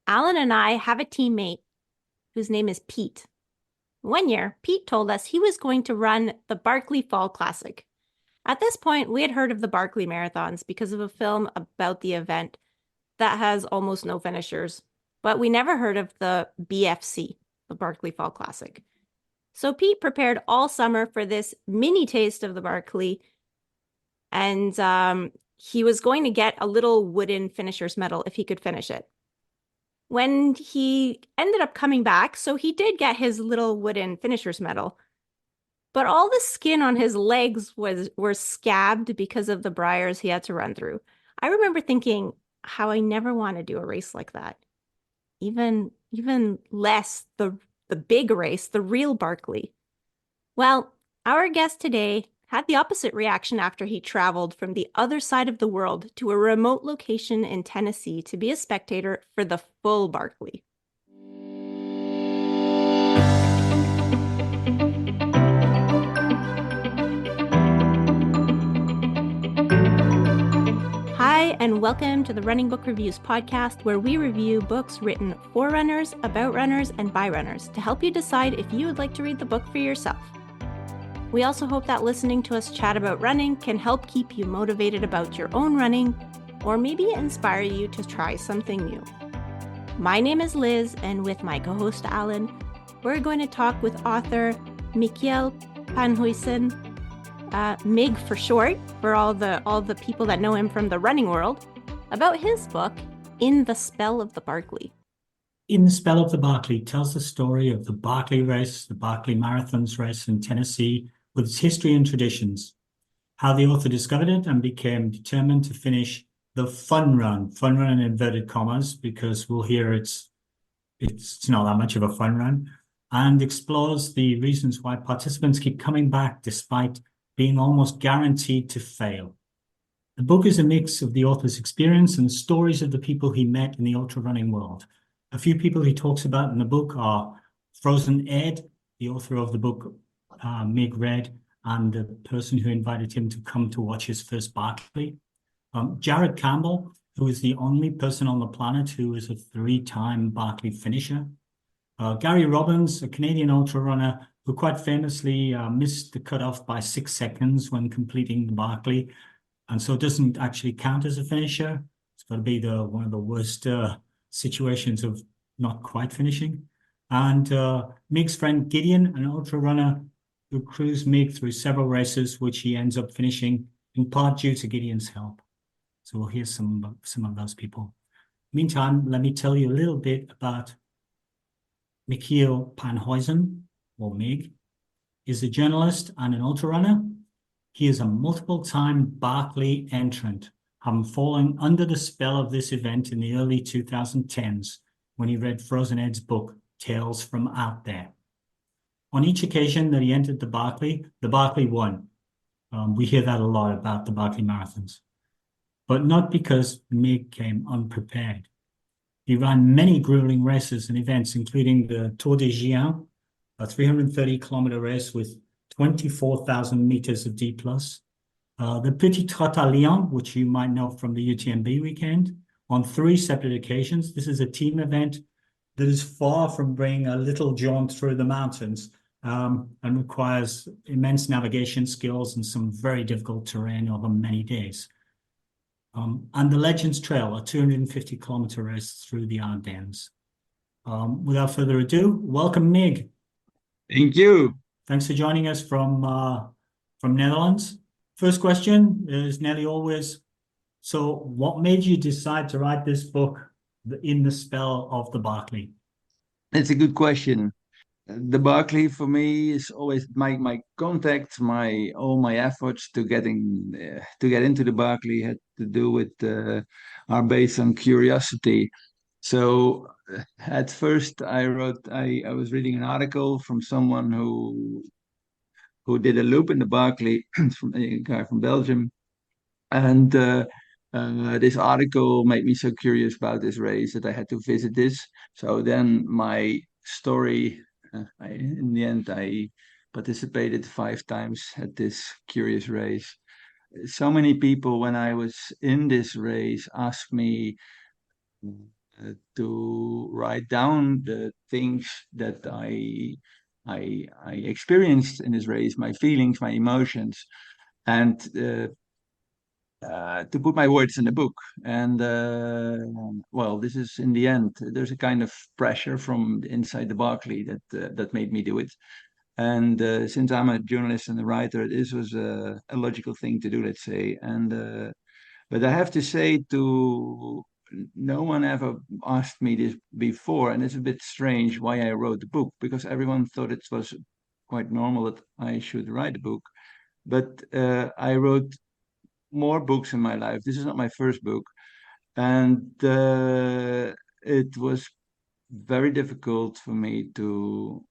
Alan and I have a teammate whose name is Pete. One year, Pete told us he was going to run the Barkley Fall Classic. At this point, we had heard of the Barkley Marathons because of a film about the event that has almost no finishers, but we never heard of the BFC, the Barkley Fall Classic. So Pete prepared all summer for this mini taste of the Barkley, and he was going to get a little wooden finisher's medal if he could finish it. When he ended up coming back, so he did get his little wooden finisher's medal, but all the skin on his legs were scabbed because of the briars he had to run through. I remember thinking how I never want to do a race like that. Even less the big race, the real Barkley. Well, our guest today had the opposite reaction after he traveled from the other side of the world to a remote location in Tennessee to be a spectator for the full Barkley. Hi, and welcome to the Running Book Reviews podcast, where we review books written for runners, about runners, and by runners to help you decide if you would like to read the book for yourself. We also hope that listening to us chat about running can help keep you motivated about your own running, or maybe inspire you to try something new. My name is Liz, and with my co-host Alan, we're going to talk with author Michiel Panhuysen, Mig for short, for all the people that know him from the running world, about his book, In the Spell of the Barkley. In the Spell of the Barkley tells the story of the Barkley race, the Barkley Marathons race in Tennessee, with its history and traditions, how the author discovered it and became determined to finish the fun run in inverted commas, because we'll hear it's not that much of a fun run, and explores the reasons why participants keep coming back despite being almost guaranteed to fail. The book is a mix of the author's experience and stories of the people he met in the ultra-running world. A few people he talks about in the book are Frozen Ed, the author of the book Mig read, and the person who invited him to come to watch his first Barkley. Jared Campbell, who is the only person on the planet who is a 3-time Barkley finisher. Gary Robbins, a Canadian ultra runner who quite famously missed the cutoff by 6 seconds when completing the Barkley, and so doesn't actually count as a finisher. It's got to be one of the worst situations of not quite finishing. And Mig's friend Gideon, an ultra runner who crews Mig through several races, which he ends up finishing in part due to Gideon's help. So we'll hear some of those people. Meantime, let me tell you a little bit about Michiel Panhuysen, or Mig. Is a journalist and an ultra runner. He is a multiple-time Barkley entrant, having fallen under the spell of this event in the early 2010s when he read Frozen Ed's book, Tales from Out There. On each occasion that he entered the Barkley won. We hear that a lot about the Barkley Marathons. But not because Mig came unprepared. He ran many grueling races and events, including the Tour de Gideon, a 330-kilometer race with 24,000 meters of D+, the Petit Trot à Lyon, which you might know from the UTMB weekend, on 3 separate occasions. This is a team event that is far from being a little jaunt through the mountains, and requires immense navigation skills and some very difficult terrain over many days. And the Legends Trail, a 250-kilometer race through the Ardennes. Without further ado, welcome, Mig. Thank you. Thanks for joining us from Netherlands. First question is nearly always, so what made you decide to write this book, In the Spell of the Barkley? That's a good question. The Barkley for me is always my contact, all my efforts to get into the Barkley had to do with are based on curiosity. So at first I was reading an article from someone who did a loop in the Barkley, from a guy from Belgium, and this article made me so curious about this race that I had to visit this. So then my story, in the end, I participated 5 times at this curious race. So many people, when I was in this race, asked me to write down the things that I experienced in this race, my feelings, my emotions, and to put my words in the book. And well, this is in the end, there's a kind of pressure from inside the Barkley that made me do it. And since I'm a journalist and a writer, this was a logical thing to do, let's say. And but I have to say, to no one ever asked me this before, and it's a bit strange why I wrote the book, because everyone thought it was quite normal that I should write a book. But I wrote more books in my life. This is not my first book, and it was very difficult for me to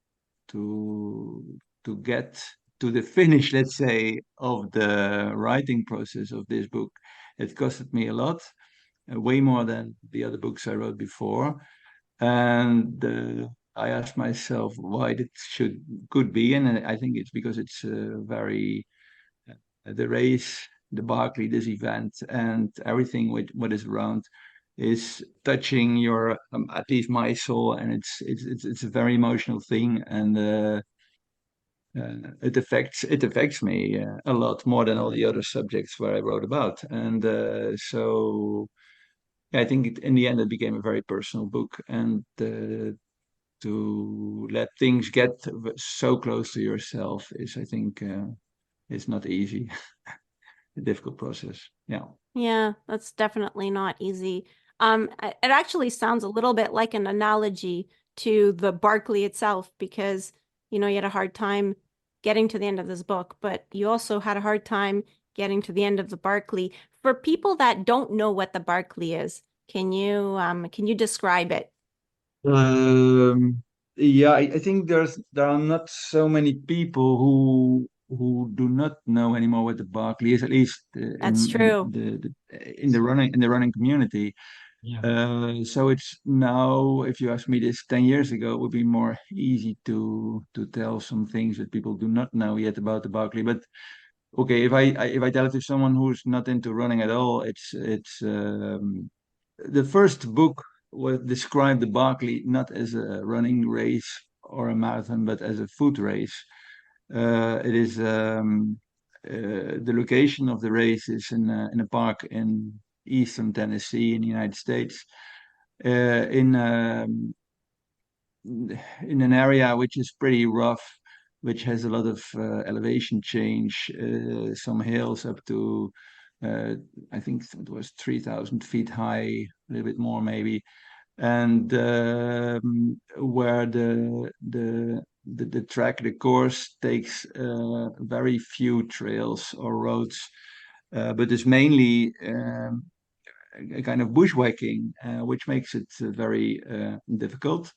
to get to the finish, let's say, of the writing process of this book. It costed me a lot, way more than the other books I wrote before, and I asked myself why it could be, and I think it's because it's very the race, the Barkley, this event, and everything with what is around is touching your at least my soul, and it's a very emotional thing, and it affects me a lot more than all the other subjects where I wrote about, and so yeah, I think in the end it became a very personal book, and to let things get so close to yourself is, I think, is not easy. A difficult process. Yeah. Yeah, that's definitely not easy. It actually sounds a little bit like an analogy to the Barkley itself because, you had a hard time getting to the end of this book, but you also had a hard time getting to the end of the Barkley. For people that don't know what the Barkley is, can you describe it? Um, yeah, I think there are not so many people who do not know anymore what the Barkley is, at least That's in true. the running community. Yeah. So it's now, if you ask me this 10 years ago, it would be more easy to tell some things that people do not know yet about the Barkley. But okay, if I tell it to someone who's not into running at all, it's the first book was described the Barkley not as a running race or a marathon, but as a foot race. It is the location of the race is in a park in eastern Tennessee in the United States, in an area which is pretty rough, which has a lot of elevation change, some hills up to uh, I think it was 3,000 feet high, a little bit more maybe, and where the track, the course takes very few trails or roads, but is mainly a kind of bushwhacking, which makes it very difficult.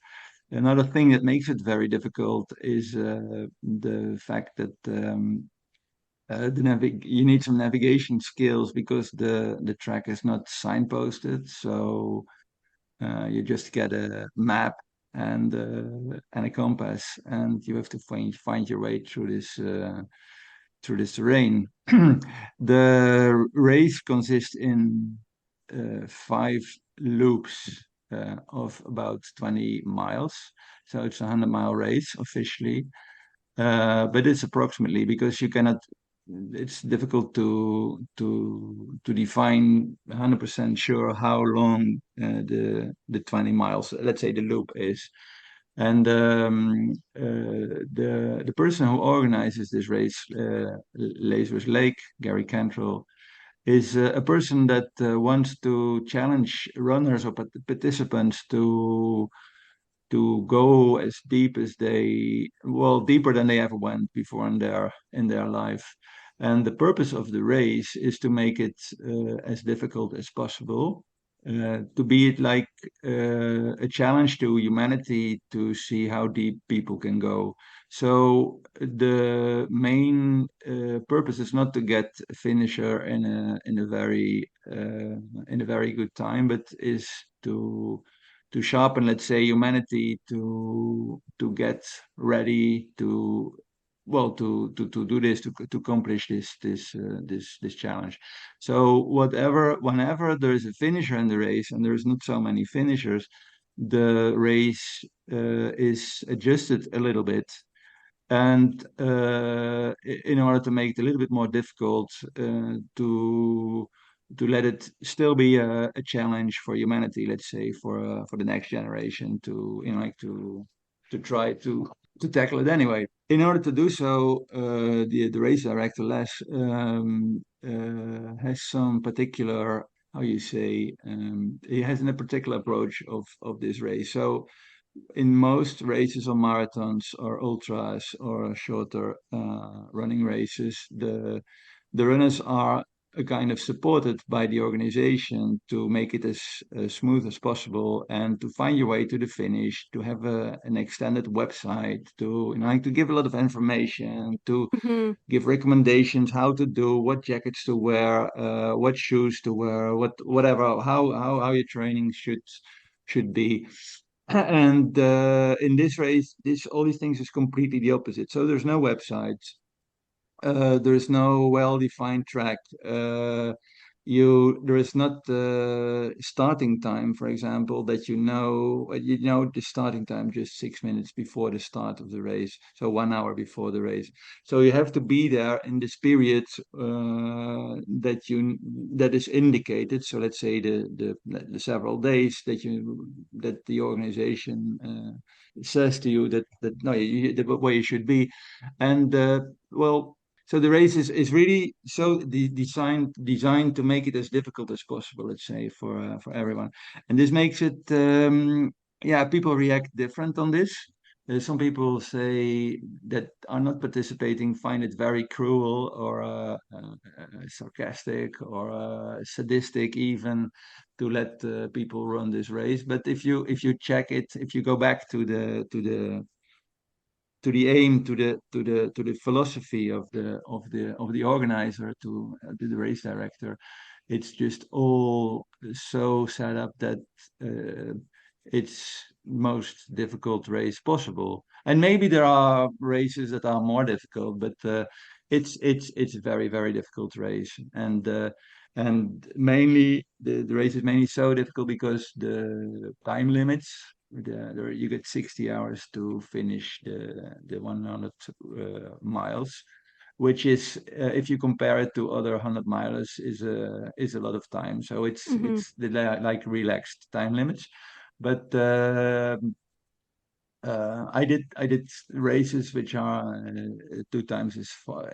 Another thing that makes it very difficult is the fact that you need some navigation skills because the track is not signposted. So you just get a map and a compass, and you have to find your way through this terrain. The race consists in 5 loops of about 20 miles. So it's a 100-mile race officially, but it's approximately because you cannot. It's difficult to define 100% sure how long the 20 miles, let's say, the loop is. And the person who organizes this race, Lazarus Lake, Gary Cantrell, is a person that wants to challenge runners or participants to go as deep as well, deeper than they ever went before in their life. And the purpose of the race is to make it as difficult as possible, to be it like a challenge to humanity to see how deep people can go. So the main purpose is not to get a finisher in a very good time, but is to sharpen, let's say, humanity to get ready to well, to do this, to accomplish this challenge. So whenever there is a finisher in the race, and there's not so many finishers, the race is adjusted a little bit, and in order to make it a little bit more difficult, to let it still be a challenge for humanity, let's say, for the next generation, to like to try to tackle it anyway. In order to do so, the race director Les has some particular, how you say, he has a particular approach of this race. So in most races or marathons or ultras or shorter running races, the runners are kind of supported by the organization to make it as smooth as possible, and to find your way to the finish, to have an extended website, to like to give a lot of information, to Hmm. give recommendations how to do, what jackets to wear, what shoes to wear, whatever, how your training should be. And in this race, this all these things is completely the opposite. So there's no website, there is no well-defined track. There is not the starting time, for example, that you know the starting time just 6 minutes before the start of the race, so 1 hour before the race. So you have to be there in this period that is indicated. So let's say the several days that the organization says to you that no, the way you should be, and well. So the race is really designed to make it as difficult as possible, let's say, for everyone, and this makes it yeah, people react different on this. Some people say that are not participating find it very cruel or sarcastic or sadistic even to let people run this race. But if you check it, if you go back to the aim, to the philosophy of the organizer, to the race director, it's just all so set up that it's most difficult race possible. And maybe there are races that are more difficult, but it's a very, very difficult race. And mainly the race is mainly so difficult because the time limits, you get 60 hours to finish the 100 miles, which is, if you compare it to other 100 miles, is a lot of time. So it's Hmm. it's the like relaxed time limits. But I did races which are two times as far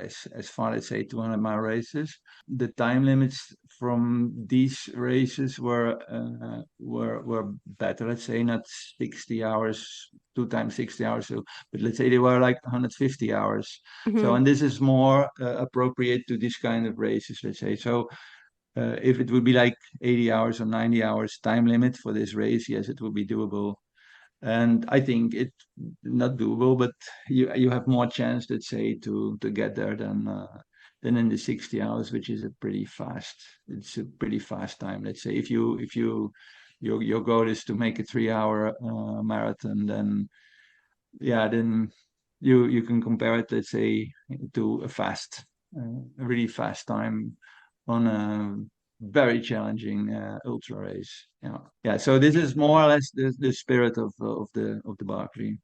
as, say, 200-mile races. The time limits from these races were better. Let's say not 60 hours, two times 60 hours. So, but let's say they were like 150 hours. So, Hmm. and this is more appropriate to this kind of races. Let's say so. If it would be like 80 hours or 90 hours time limit for this race, yes, it would be doable. And I think it's not doable, but you have more chance, let's say, to get there than in the 60 hours, which is a pretty fast. It's a pretty fast time. Let's say if your goal is to make a 3 hour marathon, then yeah, then you can compare it, let's say, to a really fast time on a very challenging ultra race. Yeah, yeah. So this is more or less the spirit of the Barkley.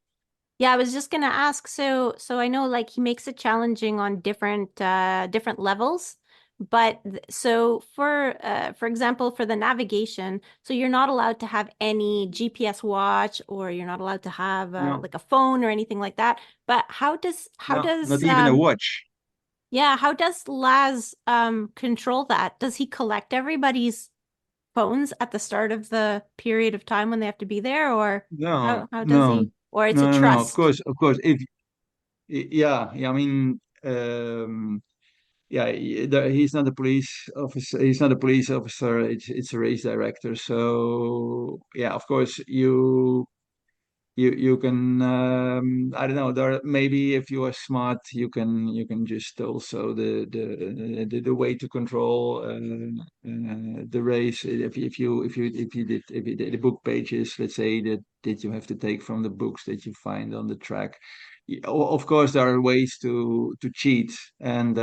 Yeah, I was just gonna ask. So I know like he makes it challenging on different levels, but so for example, for the navigation, so you're not allowed to have any GPS watch, or you're not allowed to have No, like a phone or anything like that. But how no, does not even a watch. yeah, how does Laz control that? Does he collect everybody's phones at the start of the period of time when they have to be there, or No, how does no, he? Or it's a no, no, no. Of trust? course, of course. Yeah, yeah. I mean, yeah. He's not a police officer. He's not a police officer. It's a race director. So yeah, of course, you can I don't know, there maybe if you are smart you can just also the way to control the race if you did the book pages, let's say that you have to take from the books that you find on the track. Of course there are ways to cheat, and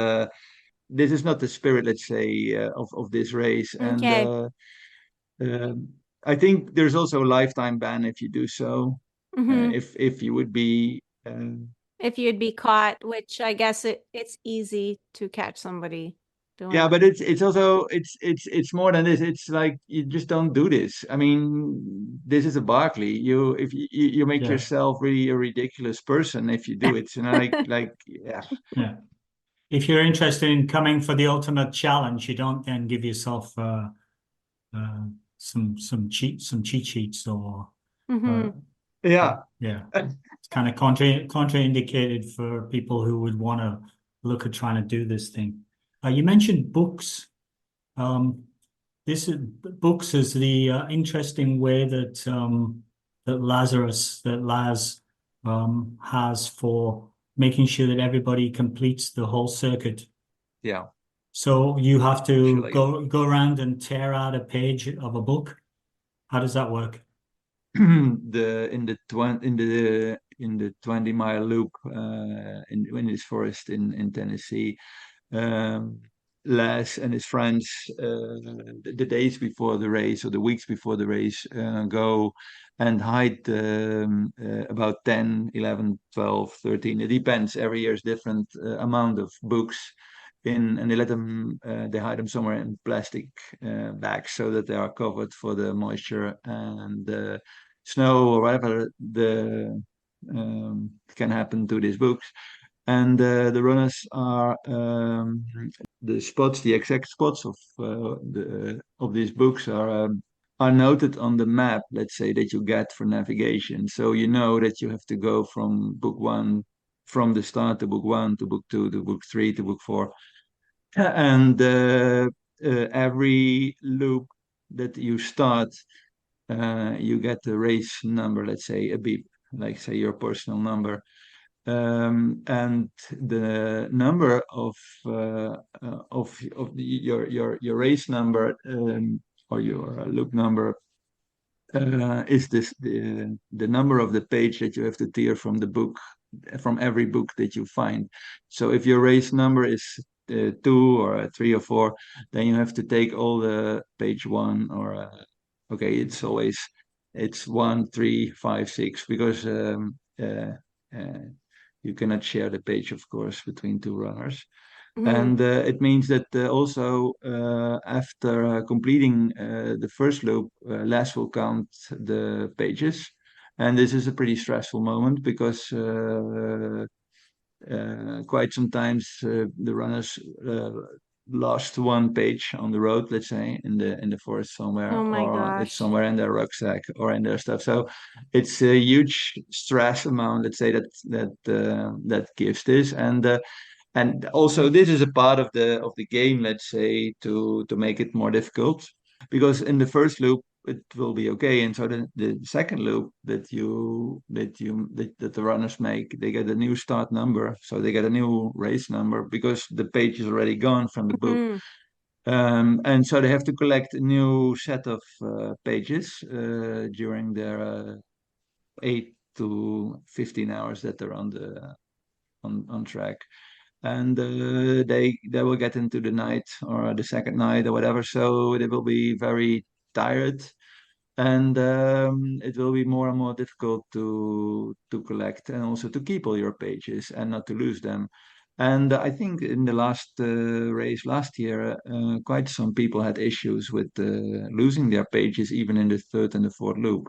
this is not the spirit, let's say, of this race. And Okay. um, I think there's also a lifetime ban if you do so. Hmm. If you would be, If you'd be caught, which I guess it's easy to catch somebody yeah, doing. but it's also it's more than this. It's like you just don't do this. I mean, this is a Barkley. If you make Yeah, yourself really a ridiculous person if you do it. So like yeah. yeah. If you're interested in coming for the ultimate challenge, you don't then give yourself uh, some cheat sheets or uh, Hmm. Yeah. yeah. It's kind of contraindicated for people who would want to look at trying to do this thing. You mentioned books. Um, this is books is the interesting way that Laz has for making sure that everybody completes the whole circuit. Yeah. So you have to Actually, go around and tear out a page of a book. How does that work? the in the 20-mile loop in this forest in Tennessee, um, Les and his friends, the days before the race or the weeks before the race, go and hide about 10, 11, 12, 13. It depends. Every year is different amount of books in, and they let them, they hide them somewhere in plastic bags so that they are covered for the moisture and the snow or whatever can happen to these books. And the runners are the spots, the exact spots of these books are noted on the map. Let's say that you get for navigation, so you know that you have to go from book one, from the start to book one to book two to book three to book four, and every loop that you start, you get the race number. Let's say a beep, like say your personal number, and the number your race number, or your loop number, is the number of the page that you have to tear from the book, from every book that you find. So if your race number is two or three or four, then you have to take all the page one, or okay, it's one, three, five, six, because uh, you cannot share the page, of course, between two runners. Hmm. And it means that also after completing the first loop, Les will count the pages. And this is a pretty stressful moment because quite sometimes the runners lost one page on the road, let's say in the forest somewhere, Oh my or it's gosh. somewhere in their rucksack or in their stuff. So it's a huge stress amount, let's say, that gives this. And also this is a part of the game, let's say, to make it more difficult, because in the first loop it will be okay, and so the second loop that the runners make, they get a new start number, so they get a new race number because the page is already gone from the book. Hmm. And so they have to collect a new set of pages during their 8 to 15 hours that they're on track. And they will get into the night or the second night or whatever, so they will be very tired, and it will be more and more difficult to collect and also to keep all your pages and not to lose them. And I think in the last race last year, quite some people had issues with losing their pages even in the third and the fourth loop.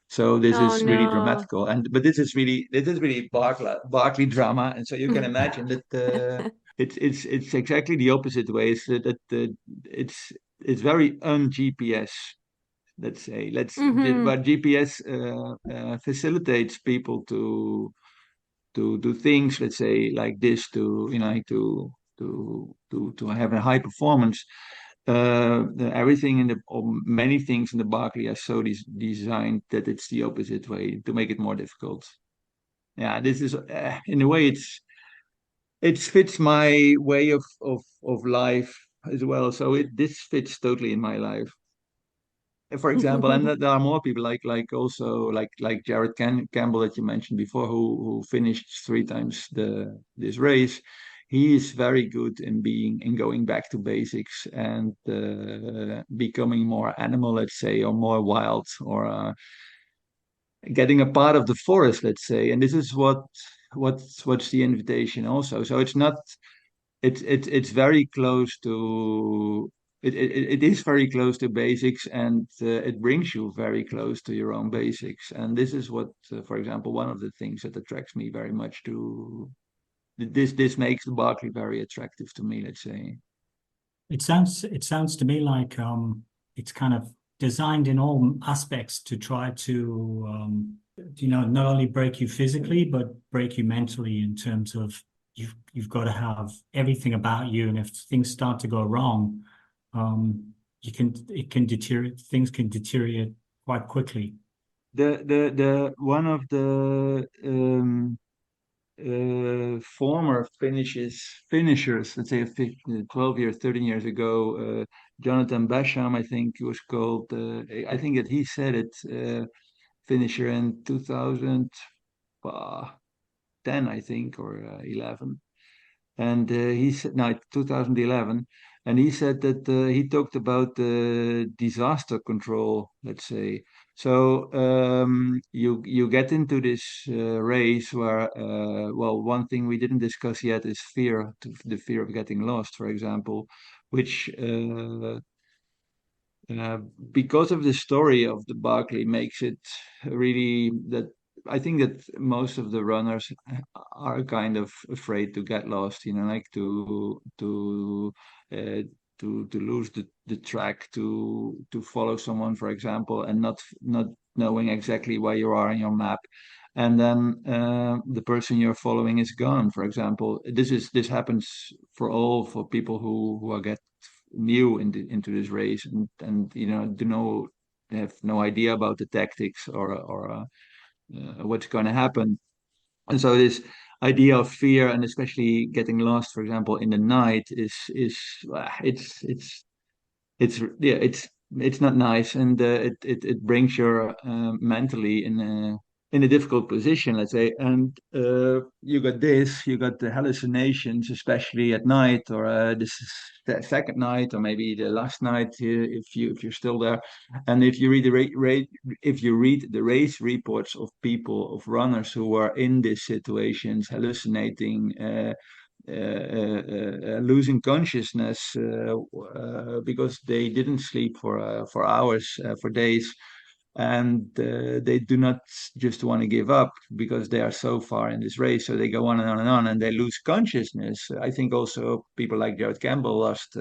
So this Oh is really no. dramatical, and but this is really Barkley drama, and so you can imagine that it's exactly the opposite way. Is that it's very un GPS. Let's say Hmm. but GPS facilitates people to do things. Let's say like this, to you know to have a high performance. everything in the or many things in the Barkley are so designed that it's the opposite way to make it more difficult. Yeah, this is in a way it fits my way of life as well. So this fits totally in my life. For example, and there are more people like also like Jared Campbell that you mentioned before, who finished 3 times this race. He is very good in going back to basics and becoming more animal, let's say, or more wild, or getting a part of the forest, let's say. And this is what's the invitation also. So it's not it's very close to it is very close to basics, and it brings you very close to your own basics. And this is what, for example, one of the things that attracts me very much to this makes the Barkley very attractive to me, let's say. It sounds to me like it's kind of designed in all aspects to try to not only break you physically but break you mentally, in terms of you've got to have everything about you, and if things start to go wrong, it can deteriorate. Things can deteriorate quite quickly. The one of the former finishers, let's say 12 years, 13 years ago, Jonathan Basham, I think he was called. I think that he said it, finisher in 2010, I think, or 11. And he said, no, 2011, and he said that he talked about disaster control, let's say. So you get into this race where, well, one thing we didn't discuss yet is fear, the fear of getting lost, for example, which uh, because of the story of the Barkley makes it really that I think that most of the runners are kind of afraid to get lost, like uh, to lose the track, to follow someone, for example, and not knowing exactly where you are on your map. And then the person you're following is gone, for example. This happens for people who are get new into this race, and do know they have no idea about the tactics or what's going to happen. And so this idea of fear, and especially getting lost, for example, in the night, is yeah, it's not nice, and it brings you mentally in a difficult position, let's say. And you got the hallucinations, especially at night, or this is the second night, or maybe the last night, if you're still there. And if you read if you read the race reports of people, of runners who are in these situations, hallucinating. Losing consciousness because they didn't sleep for hours, for days, and they do not just want to give up because they are so far in this race. So they go on and on and on, and they lose consciousness. I think also people like Jared Campbell lost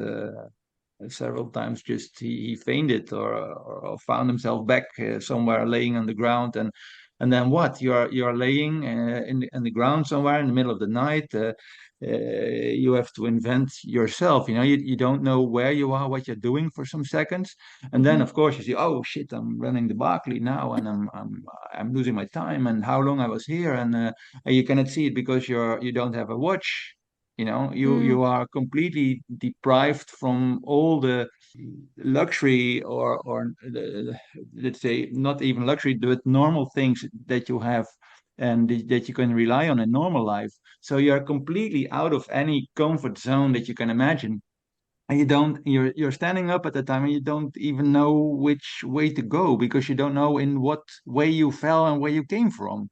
several times. Just he fainted or found himself back somewhere laying on the ground, and then what? You are laying in the ground somewhere in the middle of the night. You have to invent yourself. You don't know where you are, what you're doing for some seconds, and then of course you see, oh shit, I'm running the Barkley now, and I'm losing my time, and how long I was here, and you cannot see it because you don't have a watch. You are completely deprived from all the luxury, or let's say not even luxury, but normal things that you have and that you can rely on in normal life. So you are completely out of any comfort zone that you can imagine. And you're standing up at the time, and you don't even know which way to go because you don't know in what way you fell and where you came from.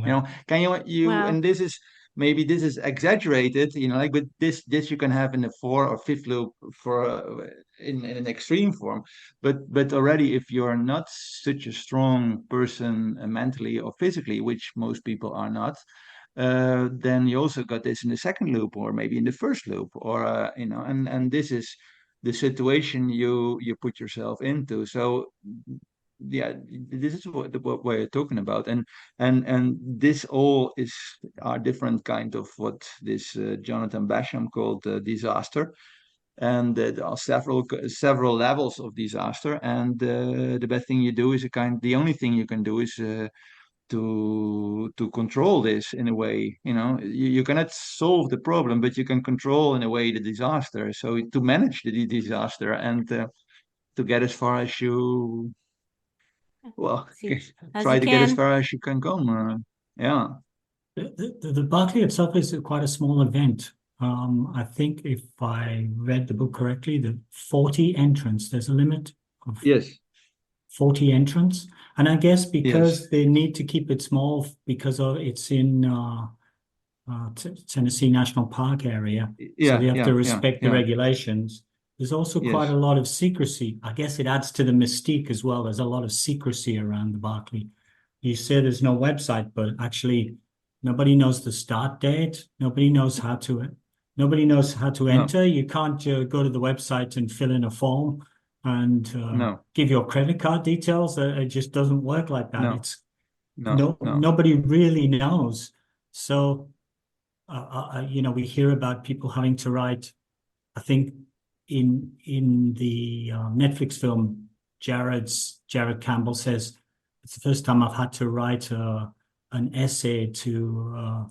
Yeah. Can you Wow. and this is maybe this is exaggerated, like, but this you can have in the four or fifth loop for in an extreme form. But already, if you're not such a strong person mentally or physically, which most people are not, then you also got this in the second loop, or maybe in the first loop, or and this is the situation you put yourself into. So yeah, this is what we're talking about, and this all are different kind of what this Jonathan Basham called disaster. and there are several levels of disaster. And the best thing you do is the only thing you can do is to control this in a way. You cannot solve the problem, but you can control in a way the disaster. So to manage the disaster and to get as far as you well See, as you try to get as can. far as you can come. Yeah. The Barkley itself is quite a small event. I think if I read the book correctly, the 40 entrants, there's a limit of Yes. 40 entrants. And I guess Yes. because they need to keep it small because it's in Tennessee National Park area, so Yeah. they have Yeah. to Yeah. respect the Yeah. regulations. There's also quite a Yes. lot of secrecy. I guess it adds to the mystique as well. There's a lot of secrecy around the Barkley. You say there's no website, but actually nobody knows the start date. Nobody knows how to No. enter. You can't go to the website and fill in a form and No. give your credit card details. It just doesn't work like that. No. It's No. No. nobody really knows. So we hear about people having to write. I think in the Netflix film, Jared Campbell says it's the first time I've had to write an essay to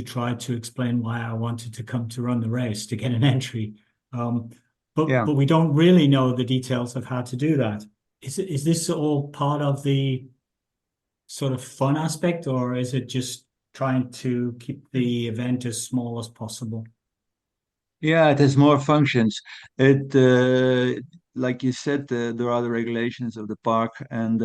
try to explain why I wanted to come to run the race to get an entry. But Yeah. we don't really know the details of how to do that. Is this all part of the sort of fun aspect, or is it just trying to keep the event as small as possible? Yeah, it has more functions. It, like you said, there are the regulations of the park, and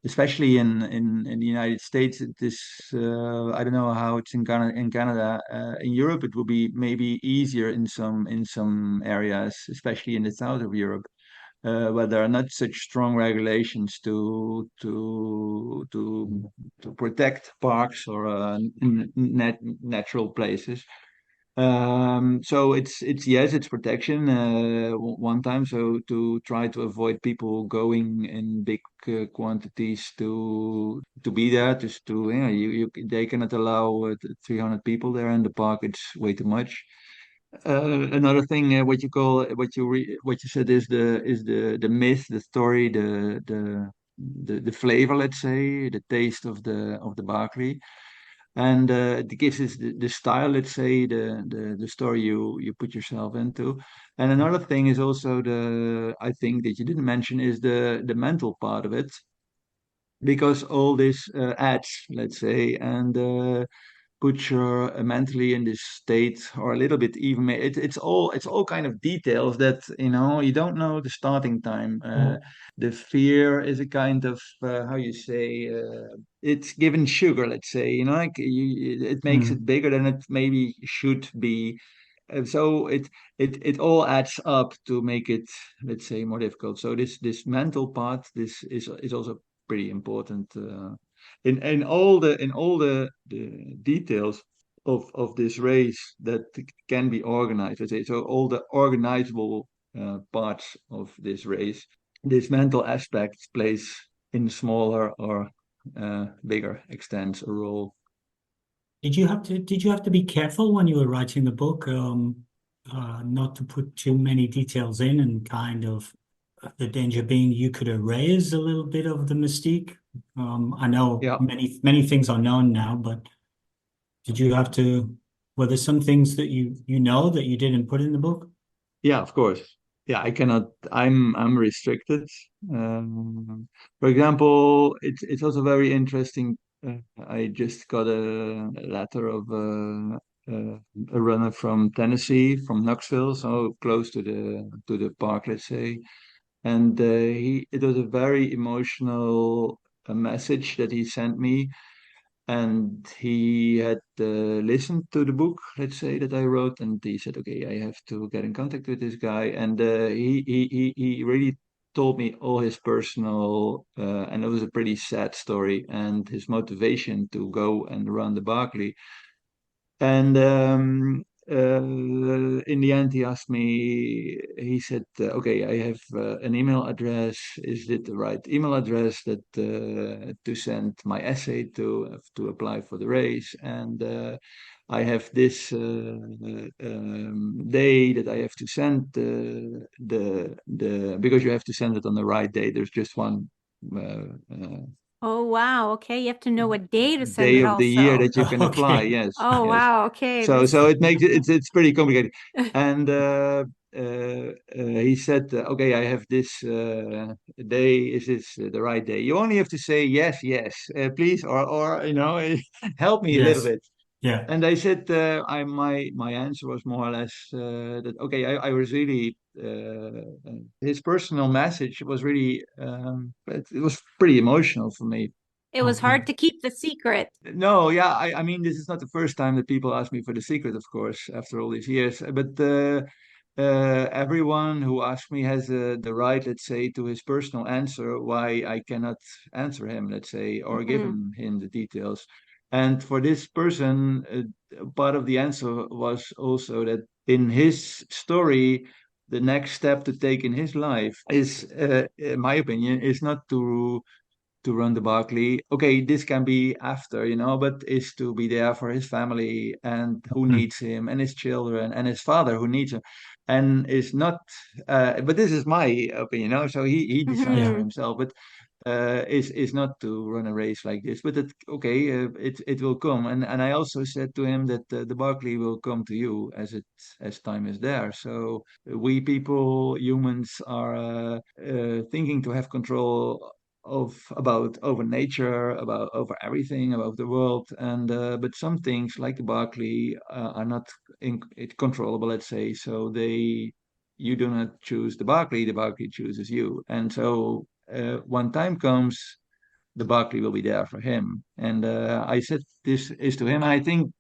especially in the United States, it is. I don't know how it's in Canada. In Canada, in Europe, it will be maybe easier in some areas, especially in the south of Europe, where there are not such strong regulations to protect parks or natural places. So it's yes, it's protection one time. So to try to avoid people going in big quantities to be there, just to they cannot allow 300 people there in the park. It's way too much. Another thing, what you said is the myth, the story, the flavor, let's say, the taste of the Barkley, and it gives us the style, let's say, the story you put yourself into. And another thing is also the I think that you didn't mention is the mental part of it, because all these ads, let's say, and put you mentally in this state, or a little bit even it's all kind of details that you don't know the starting time. The fear is a kind of how you say, it's given sugar, let's say, like it makes it Mm. bigger than it maybe should be. So it all adds up to make it, let's say, more difficult. So this mental part, this is also pretty important in all the details of this race that can be organized. Let's say, so all the organizable parts of this race, this mental aspect plays in smaller or bigger extents a role. Did you have to be careful when you were writing the book, not to put too many details in, and kind of the danger being you could erase a little bit of the mystique? I know Yeah. many things are known now, but were there some things that you know that you didn't put in the book? Yeah, of course. Yeah, I cannot. I'm restricted. For example, it's also very interesting. I just got a letter of a runner from Tennessee, from Knoxville, so close to the park, let's say. And it was a very emotional message that he sent me, and he had listened to the book, let's say, that I wrote, and he said, "Okay, I have to get in contact with this guy." And he really told me all his personal, and it was a pretty sad story, and his motivation to go and run the Barkley. And in the end, he asked me, he said, "Okay, I have an email address. Is it the right email address to send my essay to apply for the race?" And I have this day that I have to send the because you have to send it on the right day. There's just one Oh, wow. Okay. You have to know what day to send day it of the year also. that you can apply. Okay. Yes, Oh, yes. wow. Okay. So This. so it makes it's pretty complicated. And he said, okay, I have this day. Is this the right day? You only have to say yes, yes, please, or help me a little Yes. bit. Yeah. And I said, my answer was more or less that okay, I was really his personal message was really it was pretty emotional for me. It was Okay. hard to keep the secret. No, yeah, I mean, this is not the first time that people ask me for the secret, of course, after all these years. But everyone who asks me has the right, let's say, to his personal answer why I cannot answer him, let's say, or give Hmm. him the details. And for this person, part of the answer was also that in his story, the next step to take in his life is, in my opinion, is not to run the Barkley. Okay, this can be after, but is to be there for his family and who Mm. needs him and his children and his father who needs him. And is not, but this is my opinion, so he decides for Yeah. Hmm. himself. But is not to run a race like this. But okay, it will come. And I also said to him that the Barkley will come to you as time is there. So we people, humans, are thinking to have control of about over nature, about over everything, about the world, and but some things like the Barkley are not controllable, let's say. So you do not choose the Barkley chooses you, and so when time comes, the Barkley will be there for him. And I said this is to him. I think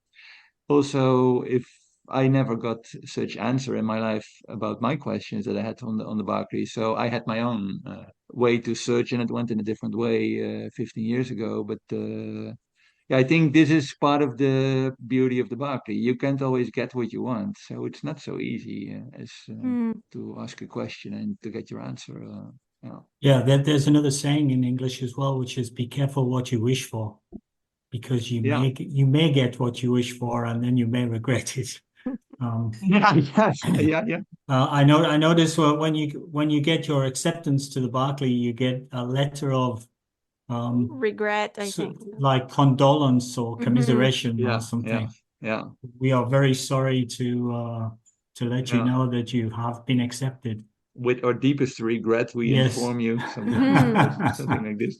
also if I never got such answer in my life about my questions that I had on the Barclay. So I had my own way to search, and it went in a different way 15 years ago. But yeah, I think this is part of the beauty of the Barclay. You can't always get what you want, so it's not so easy as to ask a question and to get your answer. Yeah. Yeah. There's another saying in English as well, which is be careful what you wish for, because Yeah. you may get what you wish for and then you may regret it. Um, Yeah. Yes. Yeah. Yeah. I notice when you get your acceptance to the Barclay, you get a letter of Regret, I think. like condolence or Hmm. commiseration or Yeah. Yeah. something. Yeah. We are very sorry to let you Yeah. know that you have been accepted. With our deepest regret, we Yes. inform you something Hmm. something like this.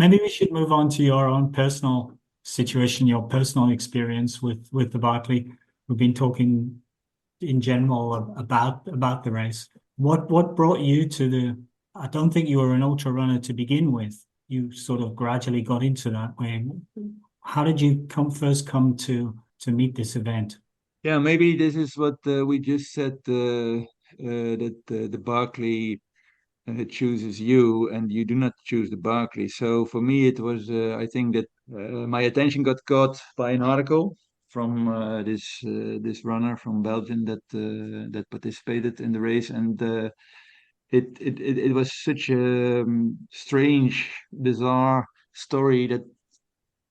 Maybe we should move on to your own personal situation, your personal experience with the Barclay. We've been talking in general about the race. What brought you to the? I don't think you were an ultra runner to begin with. You sort of gradually got into that way. How did you first come to meet this event? Yeah, maybe this is what we just said, that the Barclay chooses you and you do not choose the Barclay. So for me, it was, I think that my attention got caught by an article from this runner from Belgium that participated in the race, and it was such a strange, bizarre story that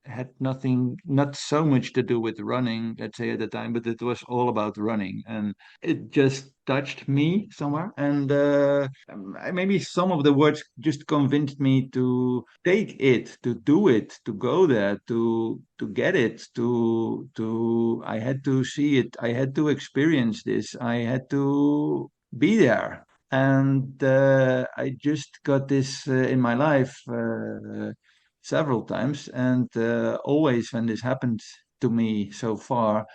had not so much to do with running, let's say at the time, but it was all about running, and it just touched me somewhere. And maybe some of the words just convinced me to take it, to do it, to go there, to get it, to. I had to see it. I had to experience this. I had to be there. And I just got this in my life several times, and always when this happened to me so far,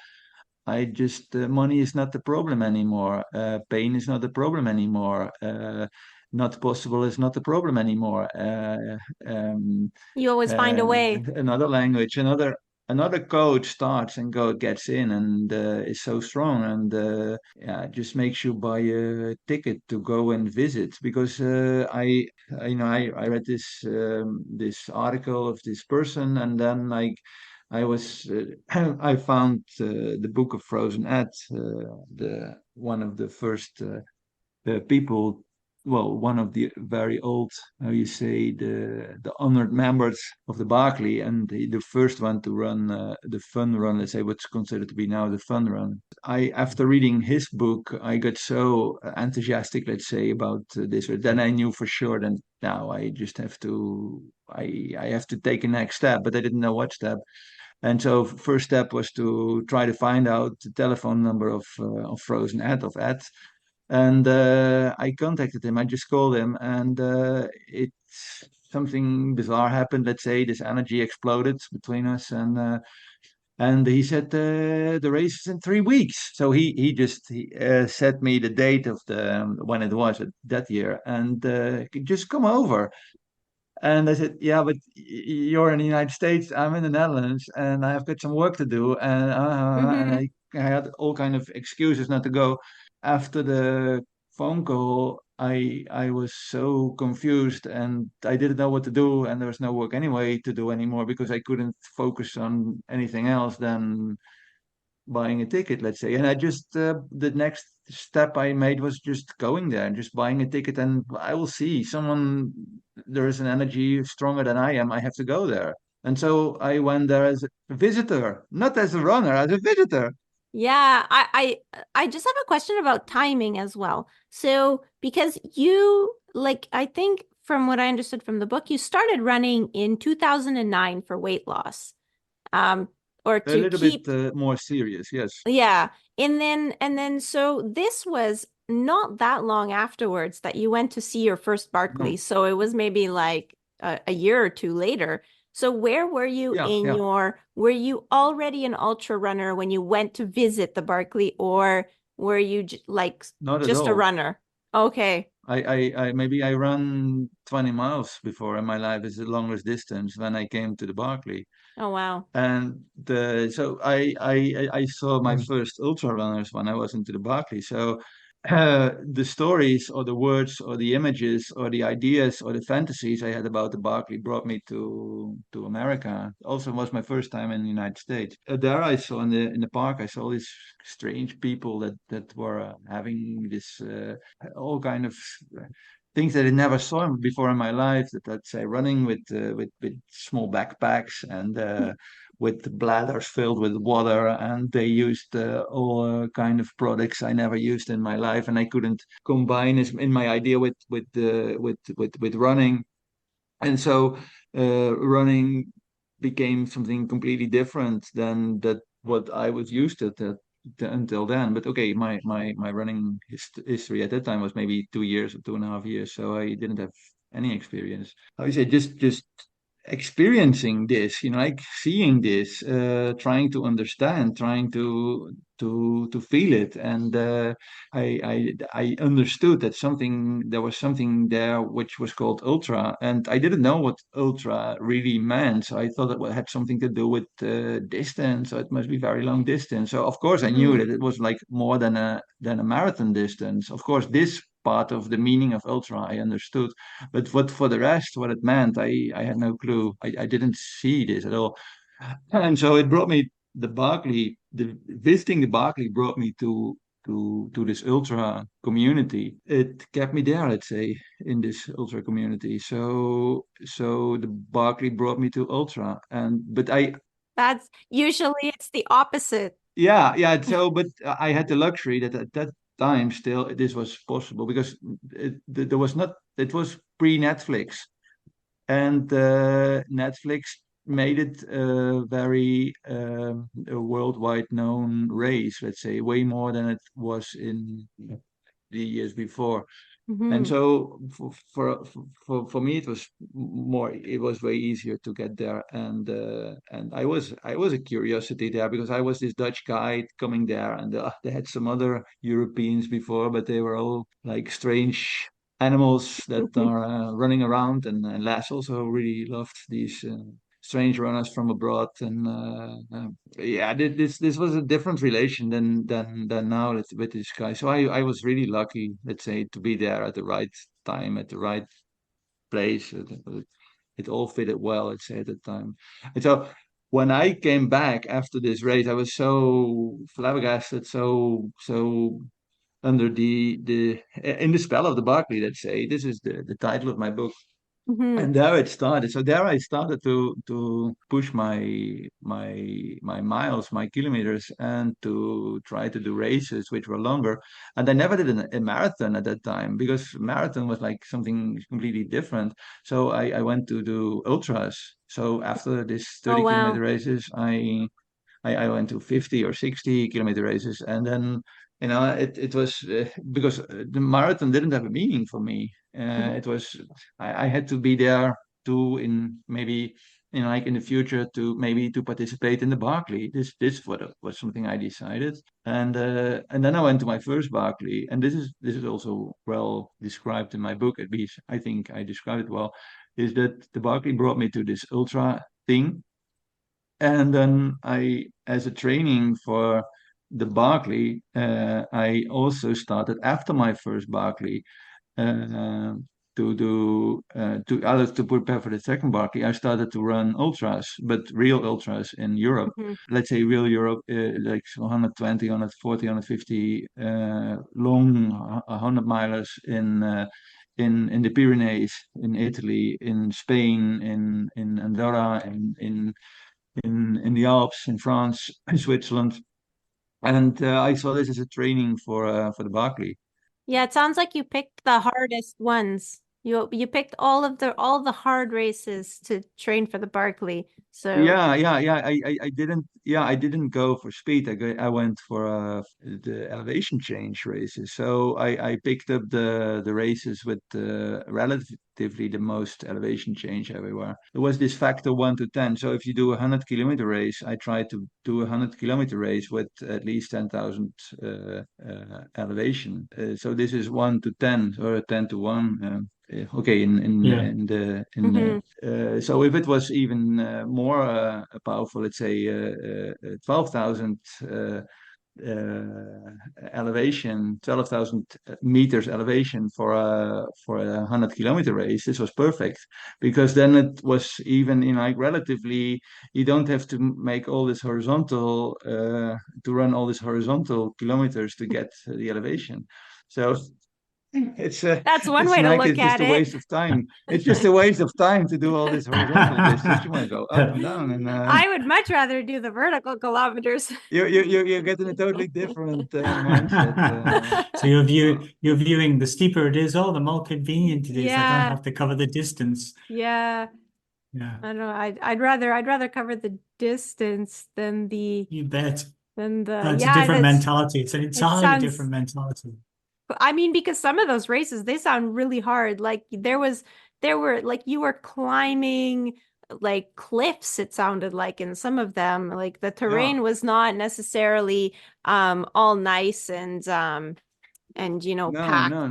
I just money is not the problem anymore. Pain is not the problem anymore. Not possible is not the problem anymore. Um, You always find a way. another language, another code starts and gets in and is so strong, and yeah, it just makes you buy a ticket to go and visit. Because I read this article of this person, and then like I was I found the book of Frozen at the one of the first people well, one of the very old, how you say, the honored members of the Barkley, and the first one to run the fun run, let's say, what's considered to be now the fun run. After reading his book, I got so enthusiastic, let's say, about this. Then I knew for sure that now I just have to, I have to take a next step, but I didn't know what step. And so first step was to try to find out the telephone number of Frozen Ed, of Ed. And I contacted him. I just called him, and something bizarre happened. Let's say this energy exploded between us, and he said the race is in 3 weeks. So he just set me the date of the when it was that year, and just come over. And I said, yeah, but you're in the United States, I'm in the Netherlands, and I've got some work to do. And Mm-hmm. I had all kind of excuses not to go. After the phone call, I was so confused and I didn't know what to do. And there was no work anyway to do anymore because I couldn't focus on anything else than buying a ticket, let's say. And I just, the next step I made was just going there and just buying a ticket. And I will see someone, there is an energy stronger than I am. I have to go there. And so I went there as a visitor, not as a runner, as a visitor. Yeah, I just have a question about timing as well. So because you like I think from what I understood from the book, you started running in 2009 for weight loss. Or A to little bit keep more serious, yes. yeah. And then so this was not that long afterwards that you went to see your first Barkley. No. So it was maybe like a year or two later. So where were you Yeah, in yeah. were you already an ultra runner when you went to visit the Barkley, or were you like Not at just a all. runner? Okay. I maybe I ran 20 miles before in my life is the longest distance when I came to the Barclay. Oh, wow. And so I saw my first ultra runners when I was into the Barclay. So the stories or the words or the images or the ideas or the fantasies I had about the Barclay brought me to America. Also was my first time in the United States. There I saw in the park I saw these strange people that were having this all kind of things that I never saw before in my life. That let's say running with small backpacks and with bladders filled with water, and they used all kind of products I never used in my life, and I couldn't combine this in my idea with running, and so running became something completely different than that what I was used to that until then. But okay, my running history at that time was maybe 2 years or 2.5 years, so I didn't have any experience. How you say, just experiencing this, like seeing this, trying to understand, trying to feel it, and I understood that there was something there which was called ultra, and I didn't know what ultra really meant. So I thought it had something to do with distance. So it must be very long distance. So of course I knew Hmm. that it was like more than a marathon distance. Of course, this part of the meaning of ultra I understood, but what for the rest, what it meant, I had no clue. I didn't see this at all. And so it brought me the Barclay, visiting the Barclay brought me to this ultra community. It kept me there, let's say, in this ultra community. So the Barclay brought me to ultra, and but I That's usually it's the opposite. yeah. So but I had the luxury that at that time still this was possible because there was not. It was pre-Netflix, and Netflix made it a very a worldwide known race, let's say, way more than it was in the years before. And Hmm. so for me, it was way easier to get there, and I was a curiosity there because I was this Dutch guy coming there, and they had some other Europeans before, but they were all like strange animals that are running around, and Les also really loved these strange runners from abroad, and yeah, this was a different relation than now with this guy. So I was really lucky, let's say, to be there at the right time, at the right place. It all fitted well, let's say, at the time. And so when I came back after this race, I was so flabbergasted, so under the in the Spell of the Barkley, let's say. This is the title of my book. Hmm. And there it started. So there I started to push my miles, my kilometers, and to try to do races which were longer. And I never did a marathon at that time because marathon was like something completely different. So I went to do ultras. So after this Oh, 30-kilometer wow. races, I went to 50 or 60-kilometer races, and then it was because the marathon didn't have a meaning for me. Mhm. It was I had to be there to in maybe like in the future to maybe to participate in the Barkley. This was something I decided, and then I went to my first Barkley, and this is also well described in my book. At least I think I described it well. Is that the Barkley brought me to this ultra thing, and then as a training for the Barkley, I also started after my first Barkley uh, to prepare for the second Barkley. I started to run ultras, but real ultras in Europe. Mhm. Let's say real Europe, like 120, 140, 150 long 100 milers in the Pyrenees, in Italy, in Spain, in Andorra, in the Alps, in France, in Switzerland, and I saw this as a training for the Barkley. Yeah, it sounds like you picked the hardest ones. You picked all the hard races to train for the Barkley. So, Yeah. I didn't go for speed. I went for the elevation change races. So I picked up the races with relatively the most elevation change everywhere. There was this factor 1 to 10. So if you do a 100-kilometer race, I try to do a 100-kilometer race with at least 10,000 elevation. So this is 1 to 10 or 10 to 1. Okay, Yeah. mhm. so if it was even more powerful, let's say 12,000 elevation, 12,000 meters elevation for a 100-kilometer race, this was perfect because then it was even in like relatively, you don't have to make all this horizontal to run all this horizontal kilometers to get the elevation. So it's That's one it's way to like look it's just at a it. waste of time. It's just a waste of time to do all this horizontal distance. You want to go up and down, and I would much rather do the vertical kilometers. you're getting a totally different mindset. So you're viewing the steeper it is, oh, the more convenient it is. I don't Yeah, have to cover the distance. yeah. Yeah, I don't know. I'd rather cover the distance you bet. than the It's a yeah, different that's mentality. It's an it entirely sounds different mentality. I mean, because some of those races, they sound really hard. Like there were like you were climbing like cliffs, it sounded like in some of them. Like the Yeah, terrain was not necessarily all nice and packed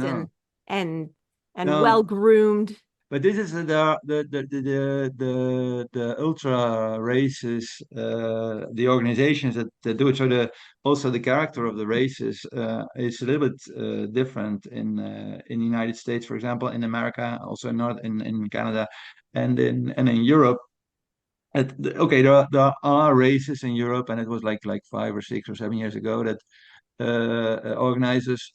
no, and and well no. groomed. But this is the ultra races, the organizations that do it. So also the character of the races is a little bit different in the United States, for example, in America, also in Canada, and in Europe. Okay, there are races in Europe, and it was like 5 or 6 or 7 years ago that organizers,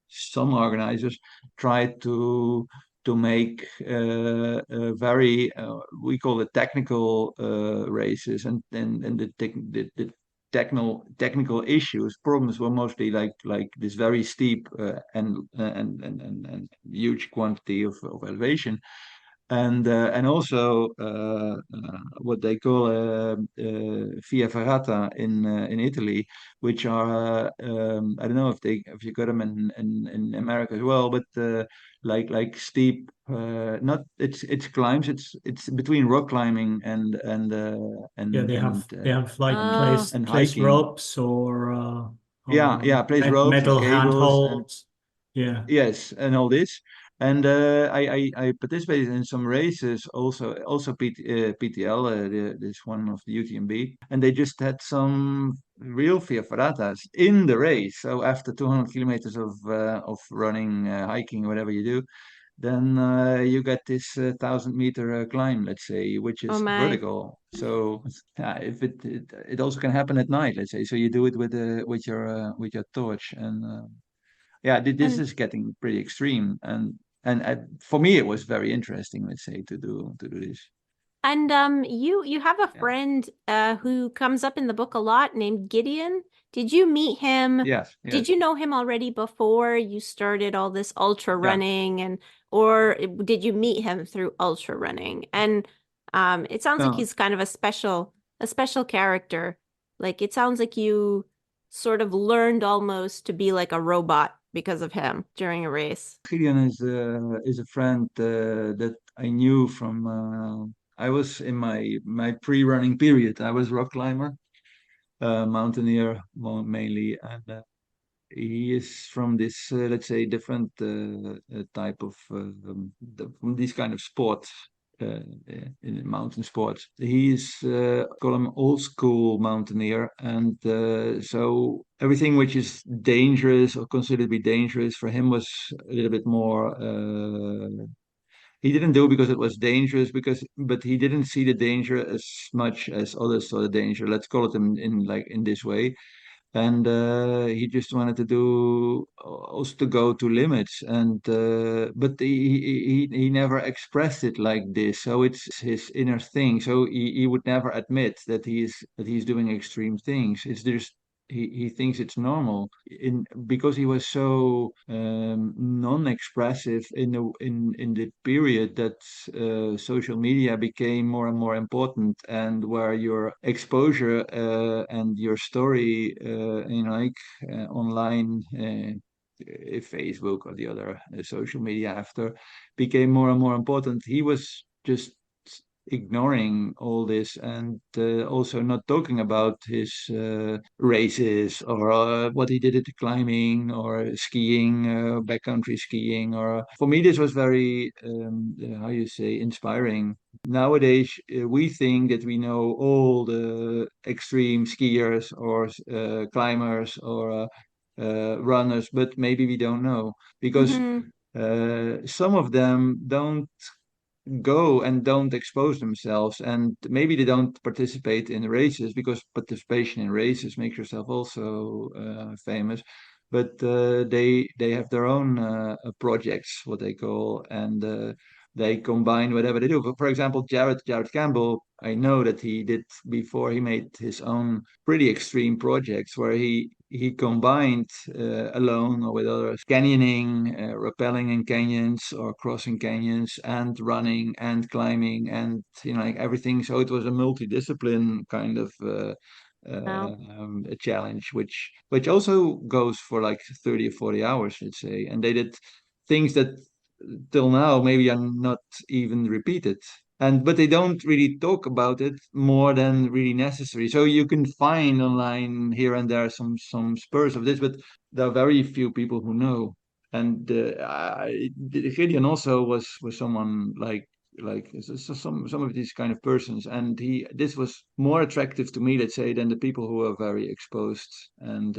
some organizers, tried to make very we call it technical races, and the technical issues problems were mostly like this very steep and huge quantity of elevation, and also what they call via ferrata in Italy, which are I don't know if you got them in America as well, but like steep, not it's climbs, it's between rock climbing Yeah, they have like Oh, place and place hiking. ropes or Yeah, place ropes and metal cables and handholds. Yeah, yes, and all this. And I participated in some races also PTL, this one of the UTMB, and they just had some real Via Ferratas in the race. So after 200 kilometers of running, hiking, whatever you do, then you get this 1,000 meter climb, let's say, which oh is my. vertical. So if it also can happen at night, let's say. So you do it with your torch, and yeah, this And is getting pretty extreme, and for me it was very interesting, let's say, to do this. you have a Yeah. friend who comes up in the book a lot named Gideon. Did you meet him? Yes. Did Yes. you know him already before you started all this ultra Yeah. running and or did you meet him through ultra running? And it sounds like No. he's kind of a special character. Like it sounds like you sort of learned almost to be like a robot because of him during a race. Gideon is a friend that I knew from. I was in my pre-running period. I was rock climber, mountaineer mainly, and he is from this, let's say, different type of from these kind of sports. In mountain sports, he is call him old school mountaineer, and so everything which is dangerous or considered to be dangerous for him was a little bit more. He didn't do it because it was dangerous, but he didn't see the danger as much as others saw the danger. Let's call it in like in this way, and he just wanted to do also to go to limits, and but he never expressed it like this, so it's his inner thing, so he would never admit that he's doing extreme things. It's just he thinks it's normal in because he was so non-expressive in the period that social media became more and more important, and where your exposure and your story online, Facebook or the other social media after, became more and more important. He was just ignoring all this, and also not talking about his races, or what he did at the climbing or skiing, backcountry skiing. Or for me, this was very how you say, inspiring. Nowadays, we think that we know all the extreme skiers or climbers or runners, but maybe we don't know, because Hmm. some of them don't go and don't expose themselves, and maybe they don't participate in races, because participation in races makes yourself also famous, but they have their own projects, what they call, and they combine whatever they do. For example, Jared Campbell, I know that he did, before he made his own pretty extreme projects, where he combined alone or with others canyoning, rappelling in canyons or crossing canyons, and running and climbing, and like everything. So it was a multidiscipline kind of Wow. a challenge, which also goes for like 30 or 40 hours, let's say. And they did things that till now maybe are not even repeated, and but they don't really talk about it more than really necessary. So you can find online here and there some spurs of this, but there are very few people who know. And Gideon also was someone like some of these kind of persons, and he this was more attractive to me, let's say, than the people who are very exposed, and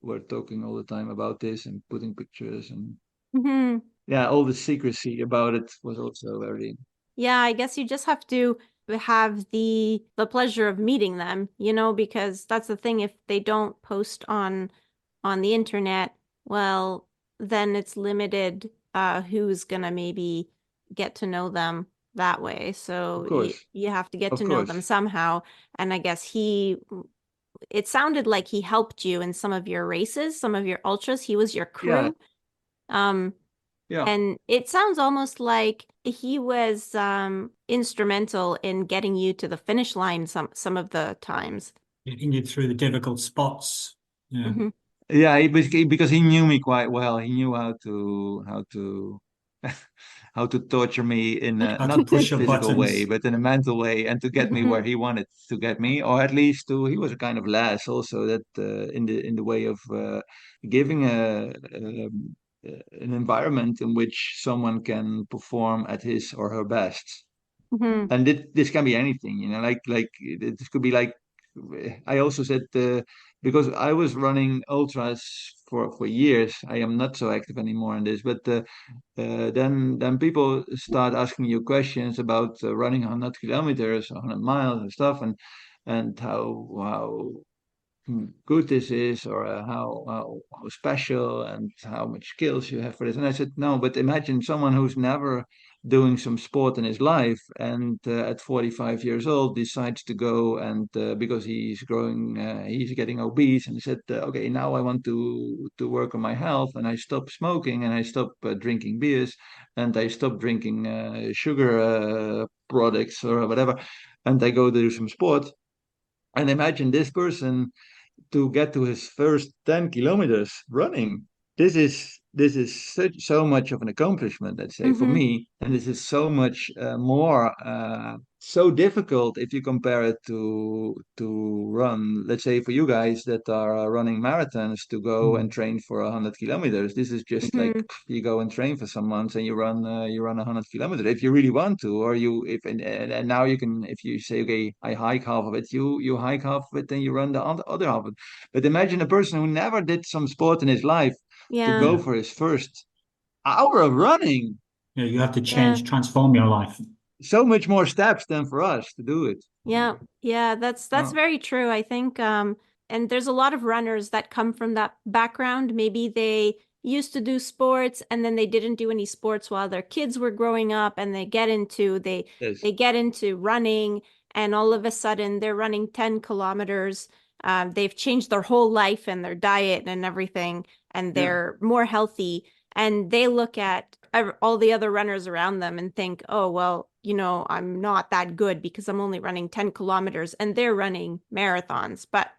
were talking all the time about this and putting pictures, and Hmm. yeah, all the secrecy about it was also very. Yeah, I guess you just have to have the pleasure of meeting them, because that's the thing. If they don't post on the internet, well, then it's limited who's gonna maybe get to know them that way. Of So course, you have to get of to know them course. somehow. And I guess it sounded like he helped you in some of your races, some of your ultras. He was your Yeah, crew. Um, yeah. and it sounds almost like he was instrumental in getting you to the finish line some of the times. Getting you through the difficult spots. Yeah. Hmm. Yeah, he basically, because he knew me quite well. He knew how to how to torture me in a How to not push your physical way, buttons. but in a mental way, and to get me Hmm. where he wanted to get me, or at least to. He was a kind of lass also, that in the way of giving an environment in which someone can perform at his or her best. Hmm. And this can be anything, like this could be like, I also said, because I was running ultras for years. I am not so active anymore in this, but then people start asking you questions about running 100 kilometers, 100 miles and stuff, and how good this is, or how special and how much skills you have for this. And I said, no, but imagine someone who's never doing some sport in his life, and at 45 years old decides to go, and because he's getting obese, and he said, okay, now I want to work on my health, and I stop smoking, and I stop drinking beers, and I stop drinking sugar products or whatever, and I go do some sport. And imagine this person to get to his first 10 kilometers running. This is so much of an accomplishment, let's say, for Mm-hmm. me, and this is so much more so difficult if you compare it to run, let's say, for you guys that are running marathons, to go and train for 100 kilometers. This is just like Mm-hmm. you go and train for some months and you run 100 kilometers if you really want to, or you if and now you can, if you say, okay, I hike half of it, you hike half of it, then you run the other half of it. But imagine a person who never did some sport in his life to Yeah. go Yeah. for his first hour of running. Yeah, you have to Yeah. change, transform your life. So much more steps than for us to do it. Yeah, yeah, that's Oh, very true. I think and there's a lot of runners that come from that background. Maybe they used to do sports and then they didn't do any sports while their kids were growing up and yes. they get into running and all of a sudden they're running 10 kilometers. They've changed their whole life and their diet and everything and Yeah. they're more healthy and they look at all the other runners around them and think, oh, well, I'm not that good because I'm only running 10 kilometers and they're running marathons. But,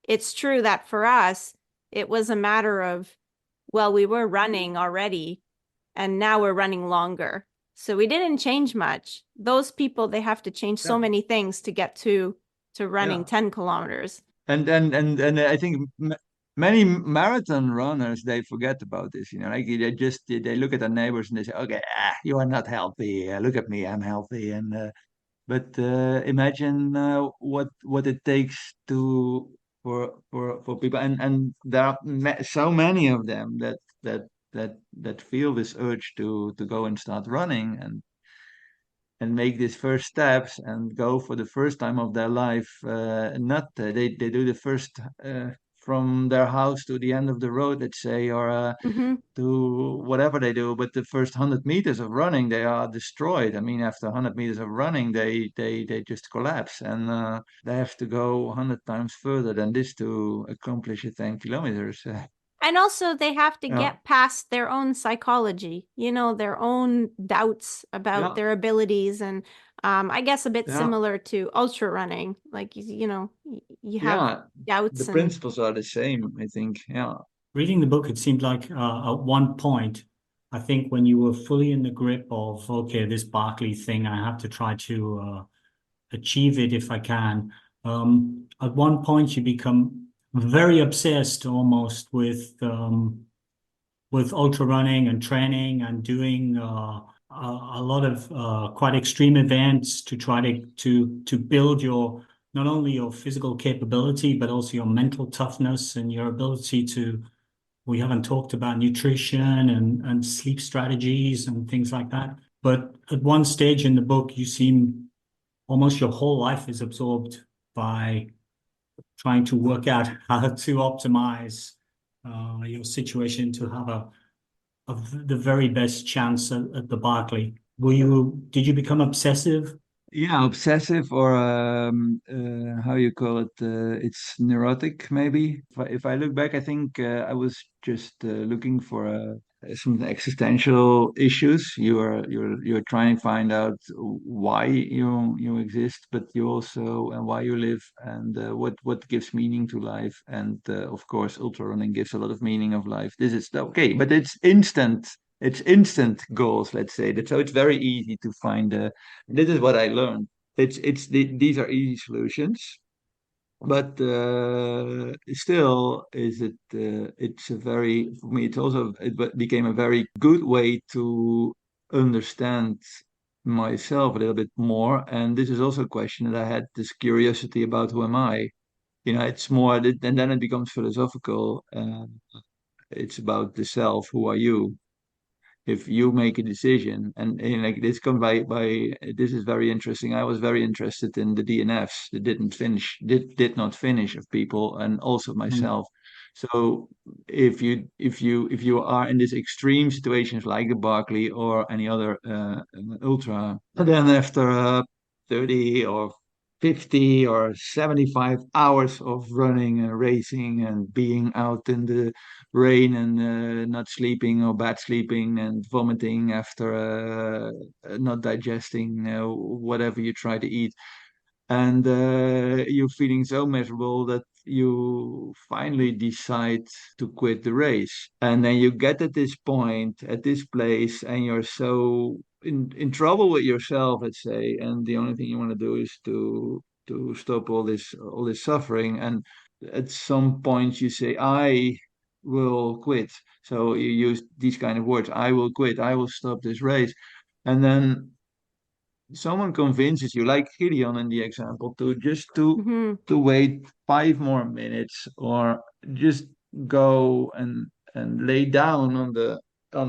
it's true that for us, it was a matter of, well, we were running already and now we're running longer. So we didn't change much. Those people, they have to change so Yeah. many things to get to running Yeah. 10 kilometers. And I think many marathon runners, they forget about this. Like they look at their neighbors and they say, okay, you are not healthy. Look at me, I'm healthy. And but imagine what it takes to for people, and there are so many of them that feel this urge to go and start running and make these first steps and go for the first time of their life. Not they do the first from their house to the end of the road, let's say, or Hmm. to whatever they do. But the first 100 meters of running, they are destroyed. I mean, after 100 meters of running, they just collapse, and they have to go 100 times further than this to accomplish a 10 kilometers. And also, they have to Yeah, get past their own psychology, their own doubts about yeah, their abilities. And I guess a bit yeah, similar to ultra running. Like, you have yeah. The doubts and, principles are the same, I think. Yeah, Reading the book, it seemed like at one point, I think when you were fully in the grip of, okay, this Barkley thing, I have to try to achieve it if I can. At one point, you become very obsessed almost with ultra running and training and doing a lot of quite extreme events to try to build your not only your physical capability but also your mental toughness and your ability to. We haven't talked about nutrition and sleep strategies and things like that. But at one stage in the book, you seem almost your whole life is absorbed by trying to work out how to optimize your situation to have the very best chance at the Barkley. Did you become obsessive? yeah, obsessive, or how you call it? It's neurotic, maybe. If I look back, I think I was just looking for some existential issues. You're trying to find out why you exist, but you also and why you live, and what gives meaning to life. And of course, ultra running gives a lot of meaning of life. This is okay, but it's instant. It's instant goals, let's say. So it's very easy to find. This is what I learned. These are easy solutions, but still, is it? It's a very for me. It's also became a very good way to understand myself a little bit more. And this is also a question that I had this curiosity about who am I. It's more, and then it becomes philosophical. It's about the self. Who are you? if you make a decision, and like this comes by this is very interesting. I was very interested in the DNFs that did not finish of people, and also Mm. myself. So if you are in these extreme situations like the Barkley or any other ultra, and then after 30 or 50 or 75 hours of running and racing and being out in the rain and not sleeping or bad sleeping and vomiting after not digesting whatever you try to eat, and you're feeling so miserable that you finally decide to quit the race. And then you get at this point, at this place, and you're so in trouble with yourself, let's say, and the only thing you want to do is to stop all this suffering. And at some point you say, I will quit. So you use these kind of words, I will quit, I will stop this race. And then someone convinces you, like Gideon in the example, to just Hmm. to wait 5 more minutes, or just go and lay down on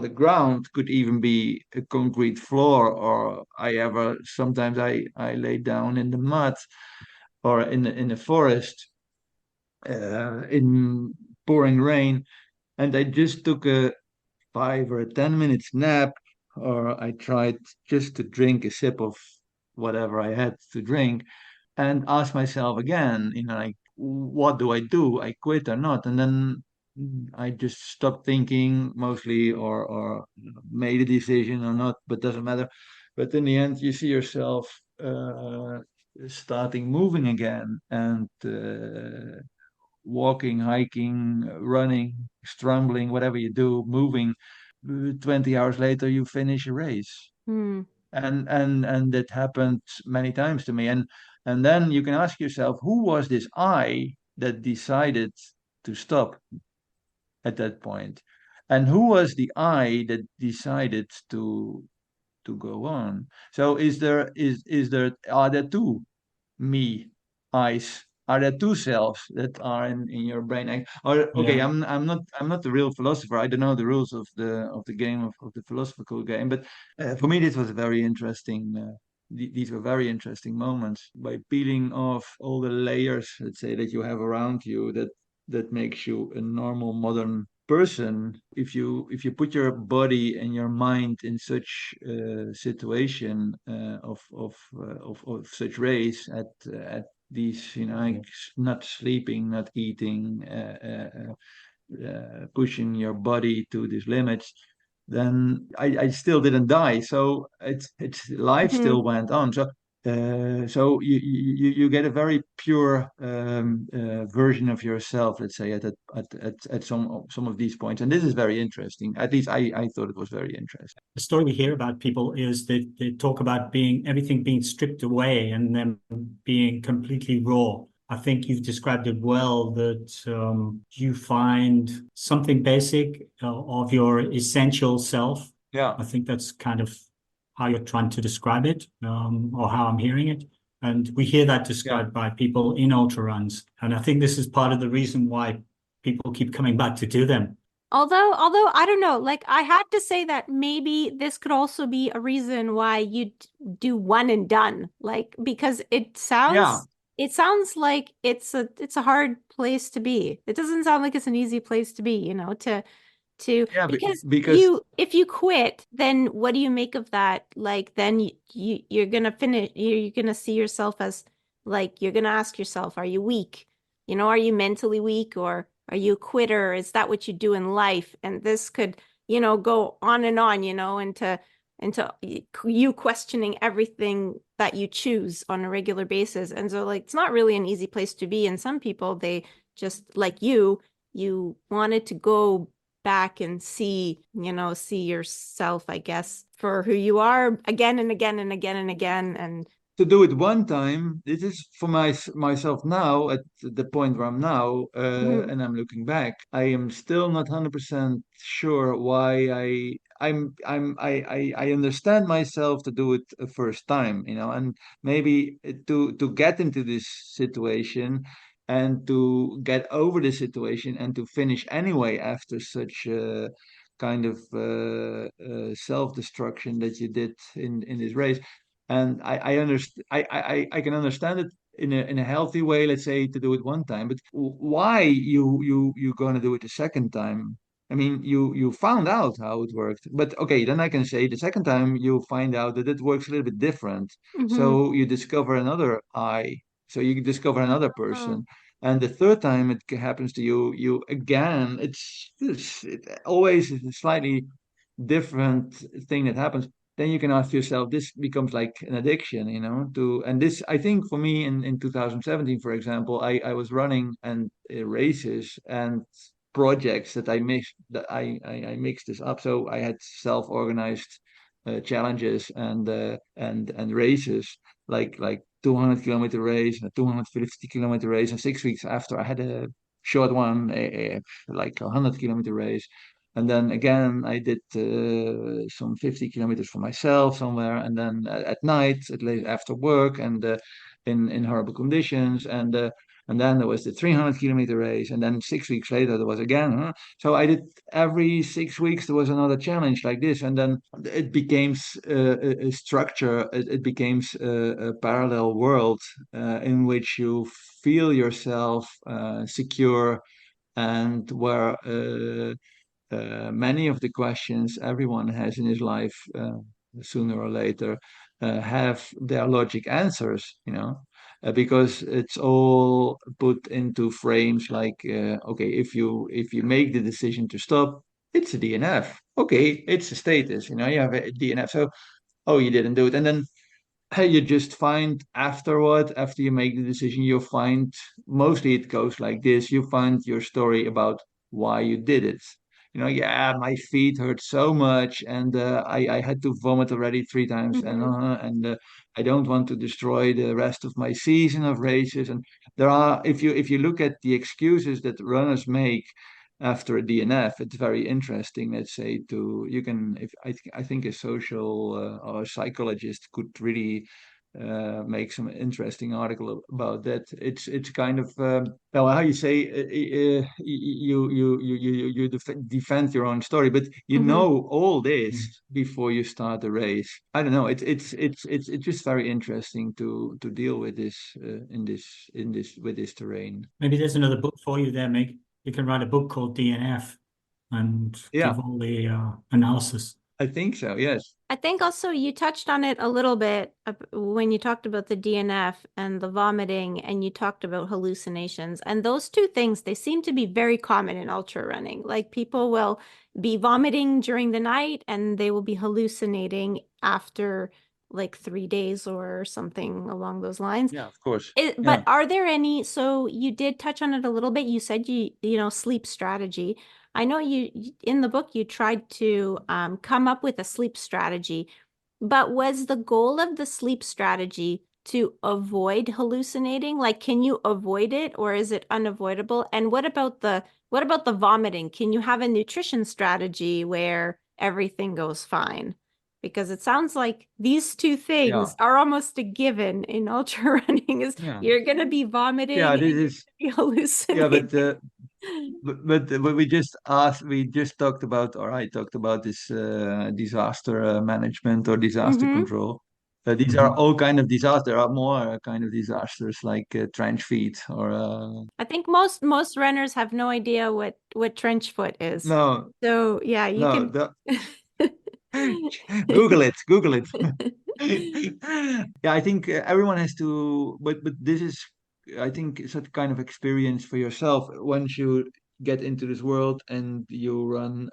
the ground, could even be a concrete floor, or sometimes I lay down in the mud or in the forest in pouring rain, and I just took a 5 or 10 minutes nap, or I tried just to drink a sip of whatever I had to drink, and ask myself again, like, what do I do? I quit or not? And then I just stopped thinking mostly, or made a decision or not, but doesn't matter. But in the end, you see yourself starting moving again, and walking, hiking, running, scrambling, whatever you do, moving. 20 hours later, you finish a race. Hmm. And that happened many times to me. And then you can ask yourself, who was this I that decided to stop at that point? And who was the I that decided to go on? So are there two me eyes? Are there two selves that are in your brain? Or okay, Yeah. I'm not the real philosopher. I don't know the rules of the game of the philosophical game, but for me this was a very interesting. These were very interesting moments, by peeling off all the layers, let's say, that you have around you, that makes you a normal modern person. If you put your body and your mind in such a situation of such race, at these, like, not sleeping, not eating, pushing your body to these limits, then I still didn't die. So it's life Hmm. still went on. So you get a very pure version of yourself, let's say, at some of these points, and this is very interesting. At least I thought it was very interesting. The story we hear about people is that they talk about everything being stripped away and them being completely raw. I think you've described it well, that you find something basic of your essential self. Yeah, I think that's kind of how you're trying to describe it, or how I'm hearing it. And we hear that yeah, described by people in ultra runs. And I think this is part of the reason why people keep coming back to do them. Although I don't know, like I had to say that maybe this could also be a reason why you do one and done, like because yeah, it sounds like it's a hard place to be. It doesn't sound like it's an easy place to be, to yeah. because Because if you quit, then what do you make of that? Like then you're gonna finish, you're gonna see yourself as like you're gonna ask yourself, are you weak? Are you mentally weak, or are you a quitter? Is that what you do in life? And this could, go on and on, into you questioning everything that you choose on a regular basis. And so like it's not really an easy place to be. And some people, they just like you wanted to go back and see yourself, I guess, for who you are again and again and again and again. And to do it one time, this is for myself now, at the point where I'm now, mhm, and I'm looking back. I am still not 100% sure why I understand myself to do it a first time, and maybe to get into this situation, and to get over the situation, and to finish anyway after such kind of self-destruction that you did in this race. And I can understand it in a healthy way, let's say, to do it one time, but why you're going to do it a second time? I mean, you found out how it worked, but okay, then I can say the second time you find out that it works a little bit different. Mm-hmm. So you discover another I, so you discover another Oh. person, and the third time it happens to you, you again, it always is a slightly different thing that happens. Then you can ask yourself, this becomes like an addiction, and this, I think for me in 2017, for example, I was running and races and projects that I mixed, that I mixed this up. So I had self-organized challenges and races, like 200-kilometer race and a 250-kilometer race, and 6 weeks after I had a short one, like a 100-kilometer race. And then again, I did some 50 kilometers for myself somewhere. And then at night, after work, and in horrible conditions. And then there was the 300-kilometer race. And then 6 weeks later, there was again. So I did every 6 weeks, there was another challenge like this. And then it became a structure, it became a parallel world in which you feel yourself secure, and where many of the questions everyone has in his life, sooner or later, have their logic answers, because it's all put into frames like, okay, if you make the decision to stop, it's a DNF. Okay, it's a status, you have a DNF. So, oh, you didn't do it, and then you just find afterward, after you make the decision, you find, mostly it goes like this, you find your story about why you did it. Yeah, my feet hurt so much, and I had to vomit already 3 times, and Mm-hmm. I don't want to destroy the rest of my season of races. And there are, if you look at the excuses that runners make after a DNF, it's very interesting. Let's say, you can, if I think a social or a psychologist could really make some interesting article about that. It's kind of, well, how you say, you defend your own story, but you Mm-hmm. know all this before you start the race. I don't know. It's just very interesting to deal with this with this terrain. Maybe there's another book for you there, Mick. You can write a book called DNF and Yeah, give all the analysis. I think so. Yes. I think also you touched on it a little bit when you talked about the DNF and the vomiting, and you talked about hallucinations. And those two things, they seem to be very common in ultra running. Like, people will be vomiting during the night and they will be hallucinating after like 3 days or something along those lines. Yeah, of course. But Yeah. are there any, so you did touch on it a little bit. You said sleep strategy. I know in the book you tried to come up with a sleep strategy, but was the goal of the sleep strategy to avoid hallucinating? Like, can you avoid it, or is it unavoidable? And what about the vomiting? Can you have a nutrition strategy where everything goes fine? Because it sounds like these two Yeah. things are almost a given in ultra running, is Yeah. you're going to be Yeah. vomiting This and you're is. going to be Yeah, but hallucinating. but we just talked about, or I talked about this disaster management or disaster Mm-hmm. control. These are all kind of disasters. There are more kind of disasters like trench feet or I think most runners have no idea what trench foot is. no, So yeah, you no, can. the Google it, Google it. Yeah, I think everyone has to, but this is, I think, it's a kind of experience for yourself once you get into this world and you run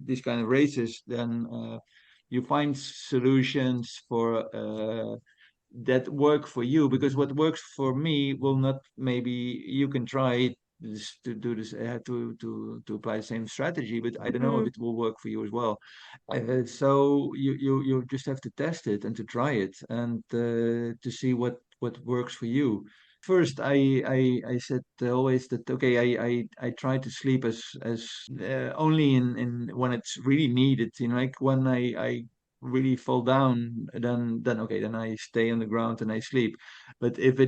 these kind of races. Then you find solutions for that work for you, because what works for me will not, maybe you can try to do this, to apply the same strategy, but I don't know if Mhm. it will work for you as well. So you just have to test it and to try it, and to see what works for you. First, I said always that, okay, I try to sleep as only in when it's really needed. Like when I really fall down, then okay, then I stay on the ground and I sleep. But if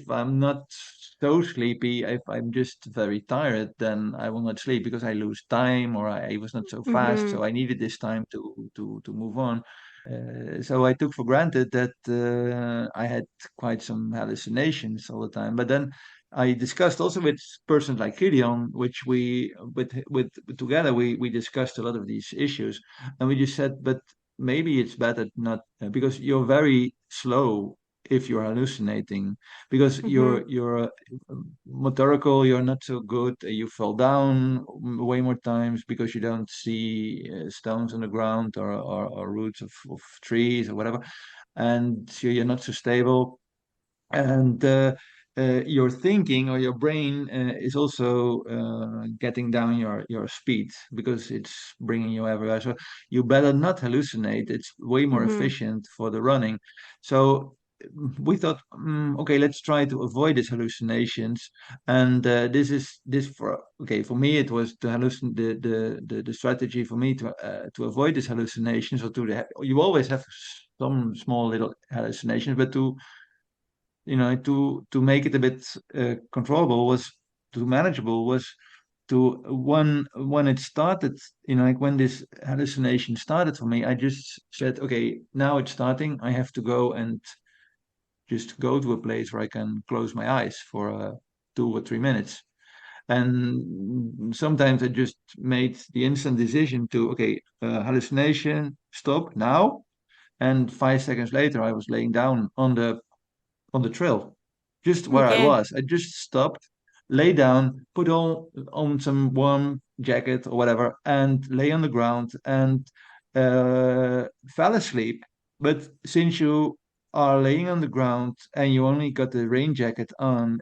I'm not so sleepy. If I'm just very tired, then I will not sleep because I lose time, or I was not so fast. Mm-hmm. So I needed this time to move on. So I took for granted that I had quite some hallucinations all the time. But then I discussed also with persons like Gideon, which with together we discussed a lot of these issues, and we just said, but maybe it's better not because you're very slow if you're hallucinating, because Mm-hmm. you're motorical, you're not so good. You fall down way more times because you don't see stones on the ground, or roots of trees or whatever, and so you're not so stable. And your thinking or your brain is also getting down your speed because it's bringing you everywhere. So you better not hallucinate. It's way more Mm-hmm. efficient for the running. So we thought, okay, let's try to avoid these hallucinations. And this for okay, for me it was to hallucinate. The strategy for me to avoid these hallucinations, or you always have some small little hallucinations, but to make it a bit controllable, was to manageable, was to when it started, like when this hallucination started for me, I just said, okay, now it's starting. I have to go and just go to a place where I can close my eyes for 2 or 3 minutes. And sometimes I just made the instant decision to, okay, hallucination, stop now. And 5 seconds later, I was laying down on the trail, just where I Okay. was. I just stopped, lay down, put on some warm jacket or whatever, and lay on the ground and fell asleep. But since you are laying on the ground and you only got the rain jacket on,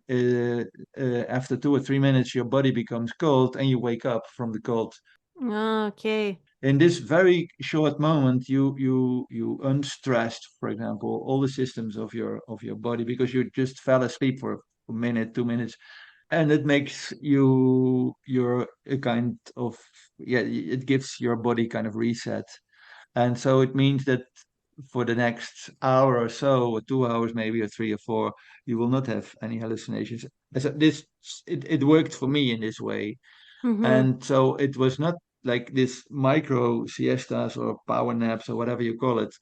after 2 or 3 minutes, your body becomes cold and you wake up from the cold. Okay. In this very short moment, you unstressed, for example, all the systems of your body, because you just fell asleep for a minute, 2 minutes, and it makes your a kind of, yeah, it gives your body kind of reset. And so it means that for the next hour or so, or 2 hours maybe, or 3 or 4, you will not have any hallucinations. So it worked for me in this way. Mm-hmm. And so it was not like this micro siestas or power naps or whatever you call it.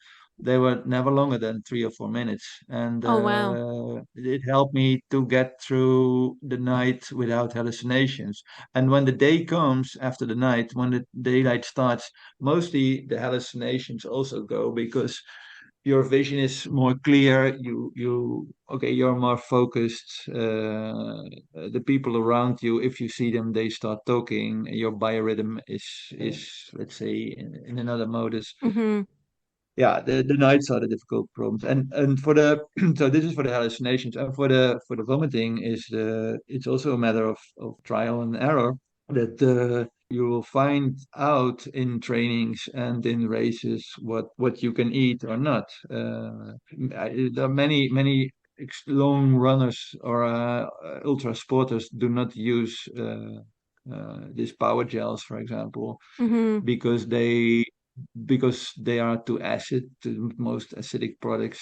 They were never longer than 3 or 4 minutes. And Oh, wow. it helped me to get through the night without hallucinations. And when the day comes after the night, when the daylight starts, mostly the hallucinations also go, because your vision is more clear. You're more focused. The people around you, if you see them, they start talking. Your biorhythm is, let's say, in another modus. Mm-hmm. Yeah, the nights are the difficult problems. And for the so this is for the hallucinations, and for the vomiting, it's also a matter of trial and error, that you will find out in trainings and in races what you can eat or not. There are many long runners or ultra sporters do not use these power gels, for example, Mm-hmm. because they are too acid. Most acidic products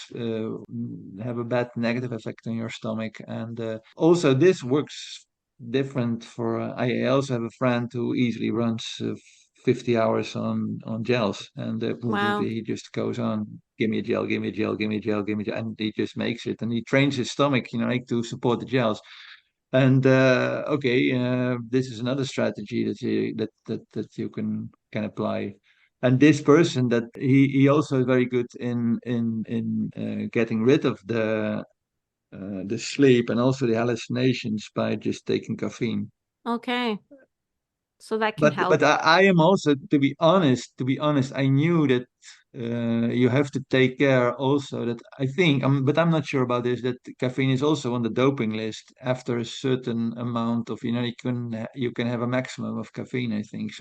have a bad negative effect on your stomach, and also this works different for. I also have a friend who easily runs 50 hours on gels, and Wow. he just goes on, give me a gel, give me a gel, give me a gel, give me a gel, and he just makes it, and he trains his stomach, like, to support the gels. And okay, this is another strategy that you can apply. And this person, that he also is very good in getting rid of the sleep and also the hallucinations by just taking caffeine. Okay. So that can But help. I am also, to be honest, I knew that you have to take care also, that I think, but I'm not sure about this, that caffeine is also on the doping list after a certain amount of, you can have a maximum of caffeine, I think.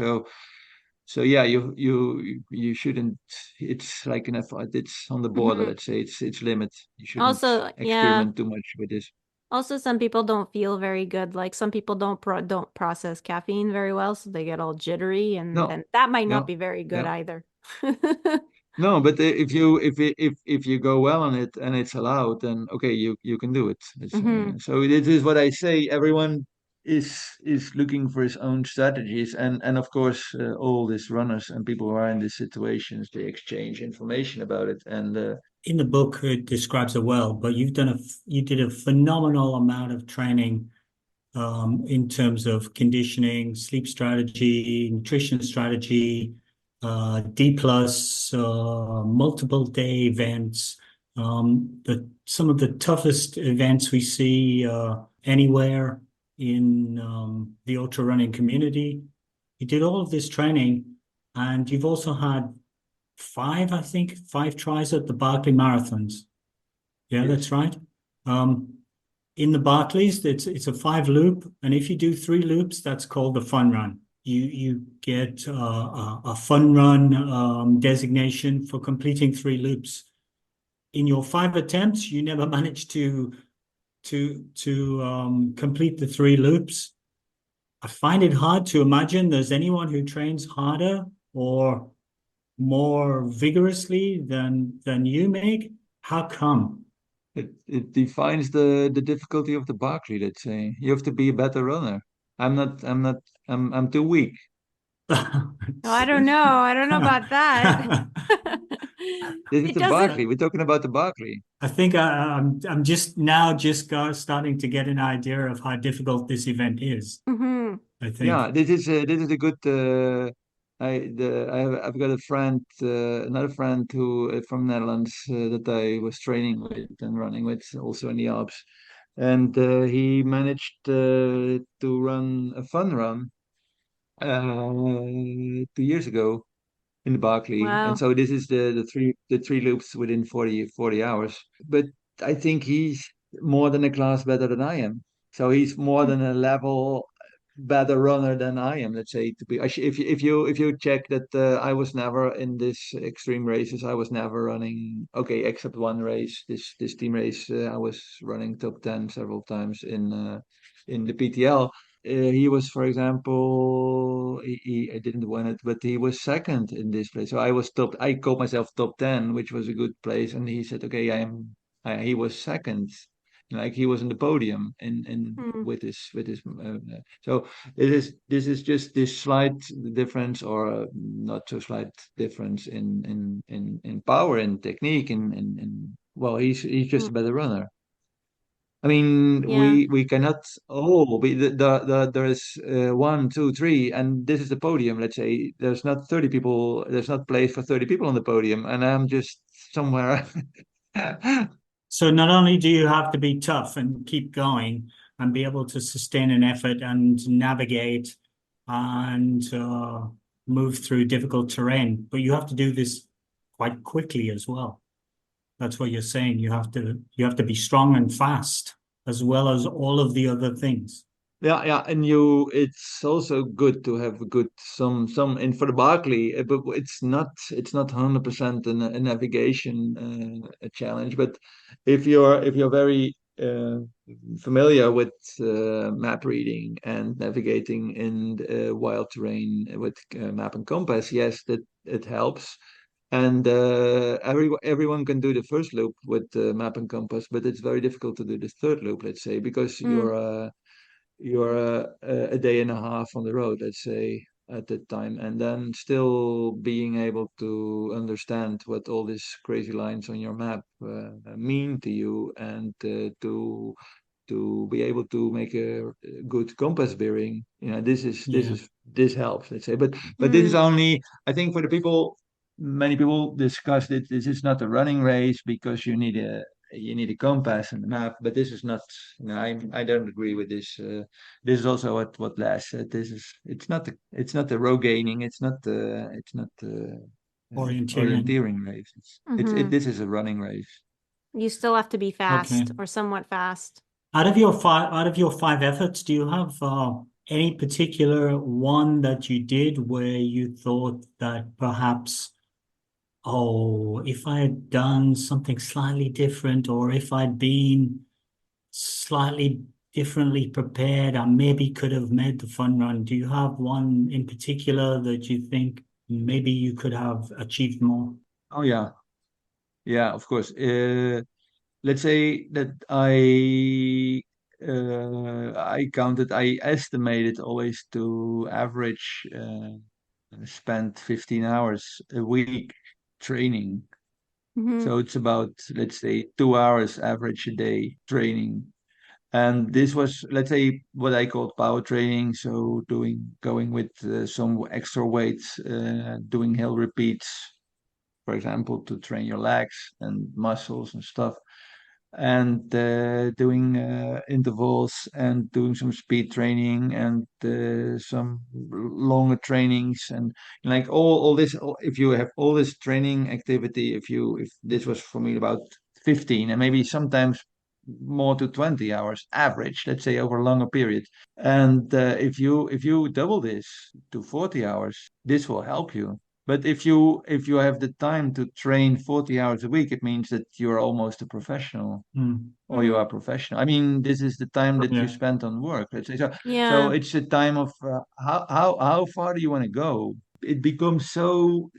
So yeah, you shouldn't. It's like it's on the border. Mm-hmm. Let's say it's limit. You shouldn't Also, yeah. experiment too much with this. Also, some people don't feel very good. Like some people don't process caffeine very well, so they get all jittery, and No, then that might not no, be very good yeah. either. No, but if you go well on it and it's allowed, then okay, you can do it. Hmm. So it is what I say. Everyone is looking for his own strategies, and of course, all these runners and people who are in these situations, they exchange information about it. And In the book, it describes it well, but you did a phenomenal amount of training in terms of conditioning, sleep strategy, nutrition strategy, D plus, multiple day events, some of the toughest events we see anywhere in the ultra running community. You did all of this training, and you've also had I think, five tries at the Barkley marathons. Yeah, yes, that's right. Um, in the Barclays, it's a five loop, and if you do three loops, that's called the fun run. You get a fun run designation for completing three loops. In your five attempts, you never managed to complete the three loops. I find it hard to imagine there's anyone who trains harder or more vigorously than you make. How come? it defines the difficulty of the Barkley. Let's say you have to be a better runner. I'm not. I'm not. I'm too weak. Oh, I don't know. I don't know about that. This is It the doesn't. Barkley. We're talking about the Barkley. I think I'm starting to get an idea of how difficult this event is. Hmm. I think. Yeah, this is a good. I've got a friend, another friend who from Netherlands that I was training with and running with, also in the Alps, and he managed to run a fun run 2 years ago in the Barclay, and Wow. so this is the three loops within 40 hours. But I think he's more than a class better than I am. So he's more than a level better runner than I am. Let's say to be. If you check that, I was never in this extreme races. I was never running. Okay, except one race. This team race. I was running top 10 several times in the PTL. He was, for example, I didn't win it, but he was second in this place. So I was top. I called myself top 10, which was a good place. And he said, "Okay, I am." He was second, like he was in the podium in Hmm. with his. So this is just this slight difference, or not so slight difference in power and technique. In well, he's just Hmm. a better runner. I mean, Yeah. we cannot all be there is one, two, three, and this is the podium. Let's say there's not 30 people. There's not place for 30 people on the podium, and I'm just somewhere. So not only do you have to be tough and keep going and be able to sustain an effort and navigate and move through difficult terrain, but you have to do this quite quickly as well. That's what you're saying. You have to be strong and fast as well as all of the other things. Yeah, yeah, and it's also good to have a good some in for the Barkley, but it's not 100% a navigation a challenge. But if you're very familiar with map reading and navigating in wild terrain with map and compass, yes, that it helps. And everyone can do the first loop with map and compass, but it's very difficult to do the third loop, let's say, because Hmm. you're a day and a half on the road, let's say, at that time, and then still being able to understand what all these crazy lines on your map mean to you, and to be able to make a good compass bearing. Yeah. This helps, let's say. But this is Hmm. only, I think, for the people. Many people discussed it. This is not a running race because you need a compass and a map, but this is not. No, I don't agree with this. This is also what Les said. This is it's not the row gaining. It's not Orienteering. orienteering race. Hmm. This is a running race. You still have to be Okay. fast or somewhat fast. Out of your five efforts, do you have any particular one that you did where you thought that perhaps, oh, if I had done something slightly different, or if I'd been slightly differently prepared, I maybe could have made the fun run? Do you have one in particular that you think maybe you could have achieved more? Oh yeah, of course. Let's say that I estimated always to average spend 15 hours a week training. Hmm. So it's about, let's say, 2 hours average a day training. And this was, let's say, what I called power training. So going with some extra weights, doing hill repeats, for example, to train your legs and muscles and stuff, and doing intervals and doing some speed training and some longer trainings and like all this. If you have all this training activity, if this was for me about 15 and maybe sometimes more to 20 hours average, let's say over a longer period. And if you double this to 40 hours, this will help you. But if you have the time to train 40 hours a week, it means that you're almost a professional Mm. or you are professional. I mean, this is the time that you Yeah. spend on work. Let's say so. So Yeah. it's a time of how far do you want to go? It becomes so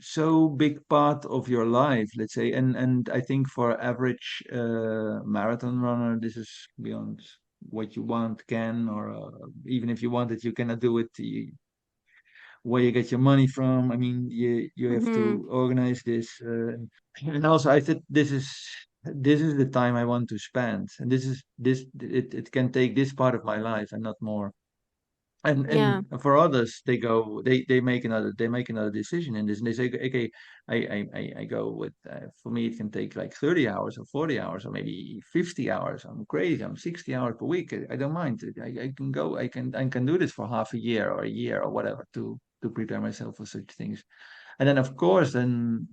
big part of your life, let's say. And I think for average marathon runner, this is beyond what you want, can, or even if you want it, you cannot do it. Where you get your money from. I mean, you have Hmm. to organize this, and also I think this is the time I want to spend, and it can take this part of my life and not more. And Yeah. for others, they make another decision in this, and they say, okay, I go with. For me, it can take like 30 hours or 40 hours or maybe 50 hours. I'm crazy. I'm 60 hours per week. I don't mind. I can go. I can do this for half a year or whatever to prepare myself for such things. And then of course, then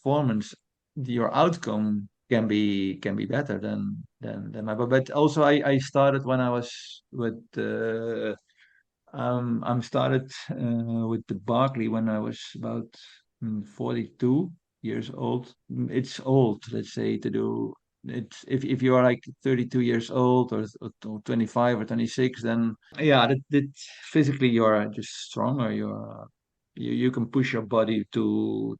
performance, your outcome can be better than my. But also, I started when I was with. I'm started with the Barkley when I was about 42 years old. It's old, let's say, to do it. If you are like 32 years old or 25 or 26, then yeah, that physically you're just stronger. You can push your body to,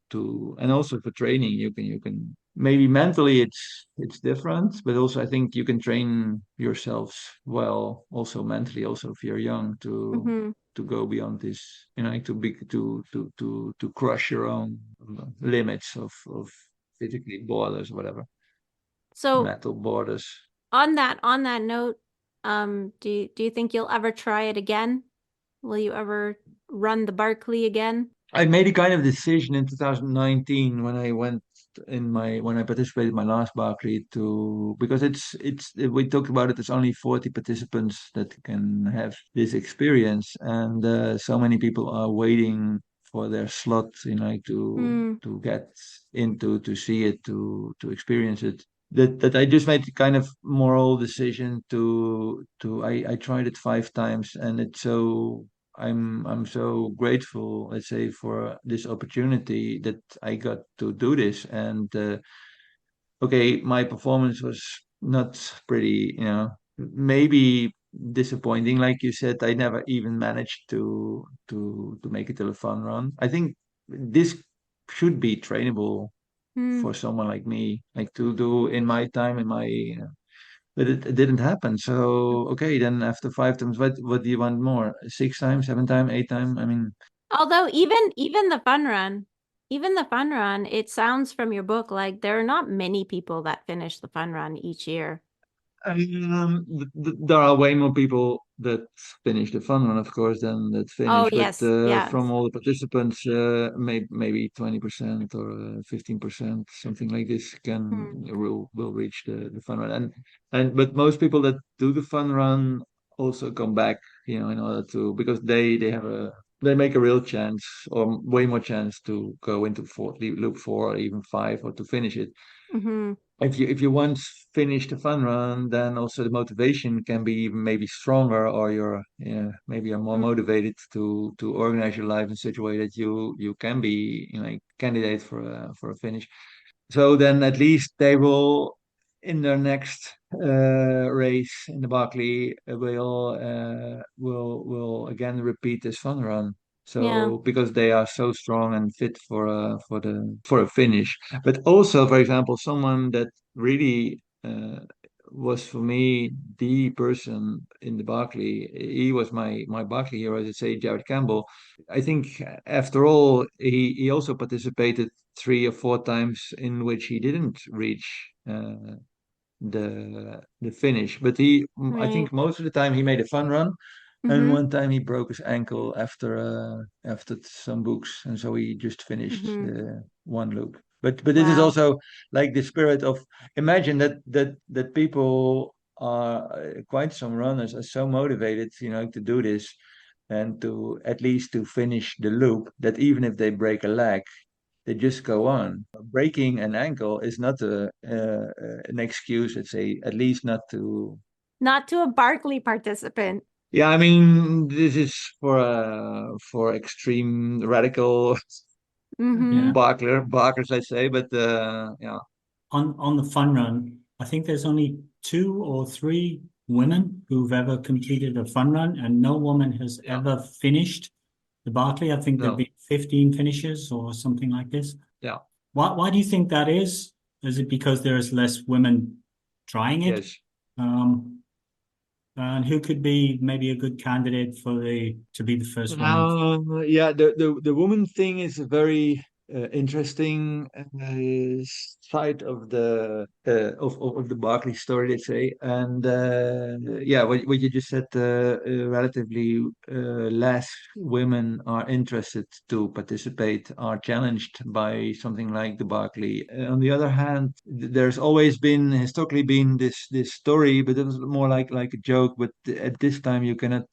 and also for training you can maybe mentally it's different, but also I think you can train yourselves well also mentally, also if you're young, Hmm. to go beyond this, like to crush your own limits of physically borders, whatever, So mental borders. on that note, do you think you'll ever try it again? Will you ever run the Barkley again? I made a kind of decision in 2019 when I participated in my last Barclay, to because it's we talked about it. There's only 40 participants that can have this experience, and so many people are waiting for their slot, Hmm. to get into, to see it, to experience it. That I just made the kind of moral decision to I tried it 5 times, and it's so I'm so grateful, let's say, for this opportunity that I got to do this. And okay, my performance was not pretty, maybe disappointing. Like you said, I never even managed to make it to the fun run. I think this should be trainable Hmm. for someone like me, like to do in my time, but it didn't happen. So okay, then after 5 times, what do you want more? 6 times, 7 times, 8 times? I mean, Although even the fun run, it sounds from your book like there are not many people that finish the fun run each year. there are way more people that finish the fun run, of course, than that Oh, finish. But yes, from yes. all the participants, maybe 20% or 15%, something like this, can Hmm. will reach the fun run. And but most people that do the fun run also come back, in order to, because they make a real chance, or way more chance, to go into loop 4 or even 5, or to finish it. Hmm. If you once finish the fun run, then also the motivation can be even maybe stronger, or maybe you're more motivated to organize your life in such a way that you can be, candidate for a finish. So then at least they will, in their next race in the Barclay, will again repeat this fun run. Yeah. So because they are so strong and fit for a finish. But also, for example, someone that really was for me the person in the Barkley. He was my Barkley hero, as I say, Jared Campbell. I think after all, he also participated 3 or 4 times in which he didn't reach the finish. But I Right. think most of the time he made a fun run, and Mm-hmm. one time he broke his ankle after some books, and so he just finished Mm-hmm. the one loop. But this is Wow. also like the spirit of, imagine that people are quite some runners are so motivated, to do this and to at least to finish the loop, that even if they break a leg, they just go on. Breaking an ankle is not an excuse, let's say, at least not to. Not to a Barkley participant. Yeah, I mean, this is for extreme radical Mm-hmm. Yeah. barkers, let's say. But yeah, On the fun run, I think there's only 2 or 3 women who've ever completed a fun run, and no woman has yeah, ever finished the Barkley. I think there've no, been 15 finishes or something like this. yeah, Why do you think that is? Is it because there's less women trying it? yes. Um, and who could be maybe a good candidate for the to be the first woman? Yeah, the woman thing is a very interesting side of the Barkley story, let's say. And yeah, what you just said, relatively less women are interested to participate, are challenged by something like the Barkley. On the other hand, there's always been historically been this story, but it was more like a joke. But at this time, you cannot,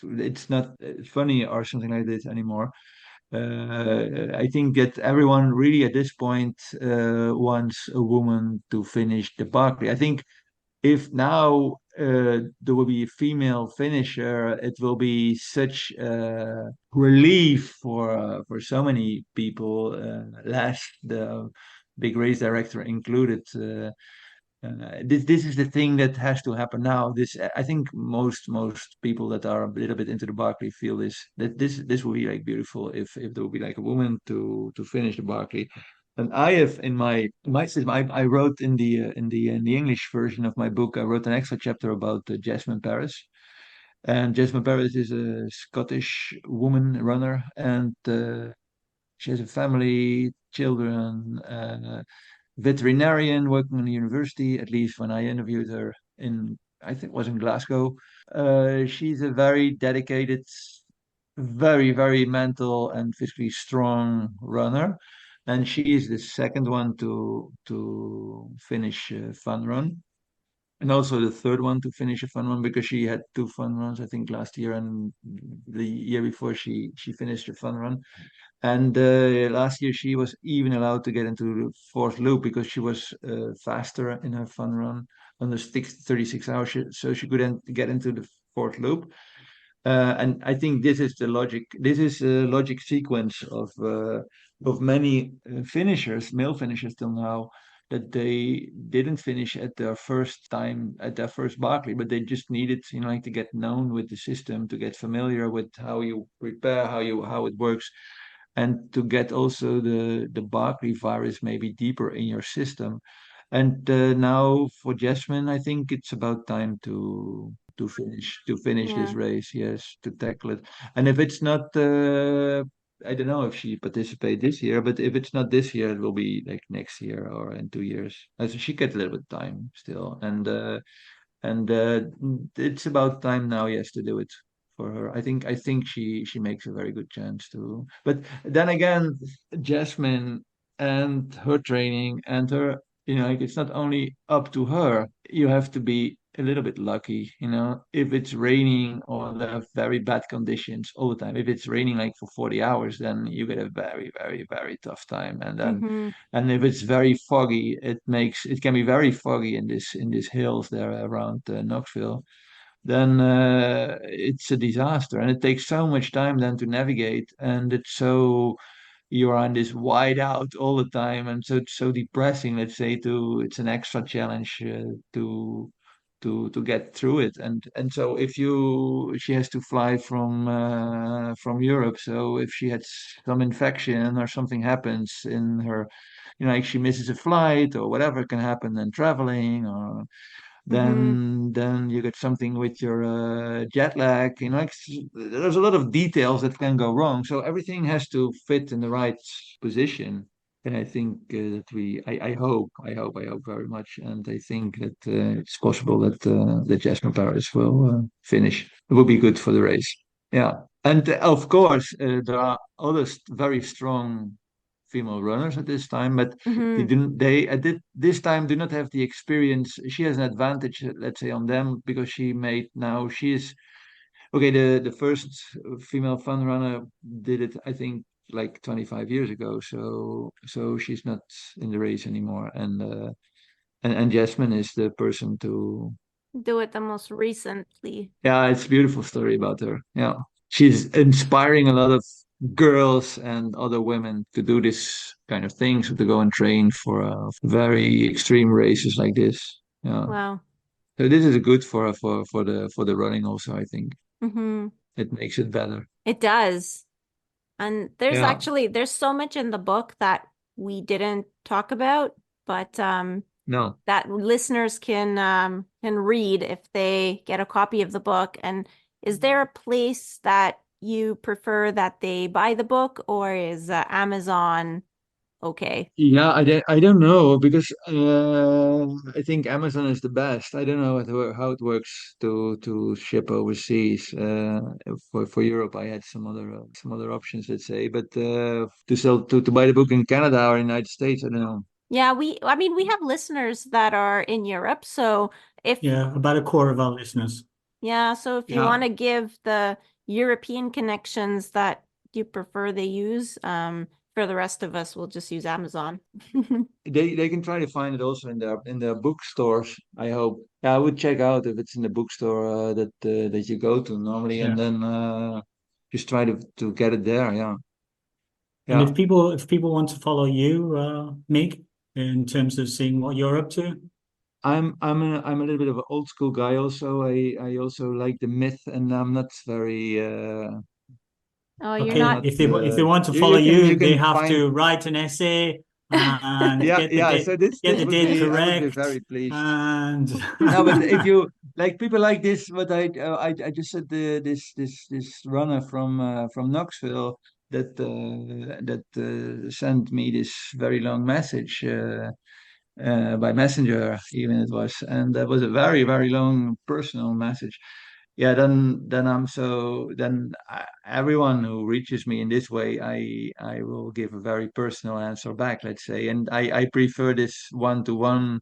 it's not funny or something like this anymore. I think that everyone really at this point wants a woman to finish the Barkley. I think if now there will be a female finisher, it will be such relief for so many people. Last the big race director included. This is the thing that has to happen now. This, I think most people that are a little bit into the Barkley feel this will be like beautiful if there will be like a woman to finish the Barkley. And I have in my system, I wrote in the English version of my book, I wrote an extra chapter about Jasmine Paris. And Jasmine Paris is a Scottish woman runner, and she has a family, children, veterinarian working in the university, at least when I interviewed her I think it was in Glasgow. She's a very dedicated, very, very mental and physically strong runner. And she is the second one to finish a fun run. And also the third one to finish a fun run, because she had 2 fun runs, I think, last year and the year before she finished a fun run. And last year she was even allowed to get into the fourth loop because she was faster in her fun run under 36 hours, so she could get into the fourth loop. And I think this is the logic. This is a logic sequence of many finishers, male finishers till now, that they didn't finish at their first time at their first Barkley, but they just needed, like to get known with the system, to get familiar with how you prepare, how it works, and to get also the Barkley virus maybe deeper in your system. And now for Jasmine, I think it's about time to finish this Yeah. race. Yes, to tackle it. And if it's not, I don't know if she participate this year, but if it's not this year, it will be like next year or in 2 years. So she gets a little bit of time still, and it's about time now, yes, to do it for her. I think she makes a very good chance to. But then again, Jasmine and her training and her, like, it's not only up to her. You have to be a little bit lucky, if it's raining or there are very bad conditions all the time. If it's raining like for 40 hours, then you get a very, very, very tough time. Mm-hmm. And if it's very foggy, it can be very foggy in these hills there around Knoxville. Then it's a disaster, and it takes so much time then to navigate, and you're on this wide out all the time, and so it's so depressing. Let's say it's an extra challenge to to get through it. And so if she has to fly from Europe, so if she had some infection or something happens in her, like she misses a flight or whatever can happen then traveling, or then you get something with your jet lag. There's a lot of details that can go wrong. So everything has to fit in the right position. And I think that I hope very much, and I think that it's possible that Jasmine Paris will finish. It will be good for the race. Yeah, and of course there are other very strong female runners at this time, but they Hmm. didn't. They at this time do not have the experience. She has an advantage, let's say, on them because she is okay. The first female fun runner did it, I think, like 25 years ago. So she's not in the race anymore, and Jasmine is the person to. Do it the most recently. Yeah, it's a beautiful story about her. Yeah, she's inspiring a lot of girls and other women to do this kind of things, to go and train for very extreme races like this. Yeah, Wow. so this is good for the running also. I think Hmm. it makes it better. It does. And Yeah. there's so much in the book that we didn't talk about, but No. that listeners can read if they get a copy of the book. And is there a place that you prefer that they buy the book, or is Amazon okay? Yeah, I don't know because I think Amazon is the best. I don't know how it works to ship overseas. For Europe, I had some other options, let's say, but to buy the book in Canada or United States, I don't know. Yeah, I mean, we have listeners that are in Europe, so if Yeah, about a quarter of our listeners. yeah, so if you Yeah, want to give the European connections that you prefer they use, for the rest of us, we'll just use Amazon. they can try to find it also in their bookstores. I hope. Yeah, I would check out if it's in the bookstore that you go to normally, and Yeah. then just try to get it there. Yeah, And yeah. if people want to follow you, Mick, in terms of seeing what you're up to, I'm a little bit of an old school guy also. I also like the myth, and I'm not very Oh, you're okay, I'm not. not if they want to you follow you you, they can have find to write an essay and yeah, yeah, so get this the would date be I would be correct. very pleased. And No, but if you like people like this, what I just said, this runner from Knoxville that sent me this very long message by messenger, even it was, and that was a very very long personal message. Yeah, then everyone who reaches me in this way, I will give a very personal answer back, let's say, and I prefer this one to one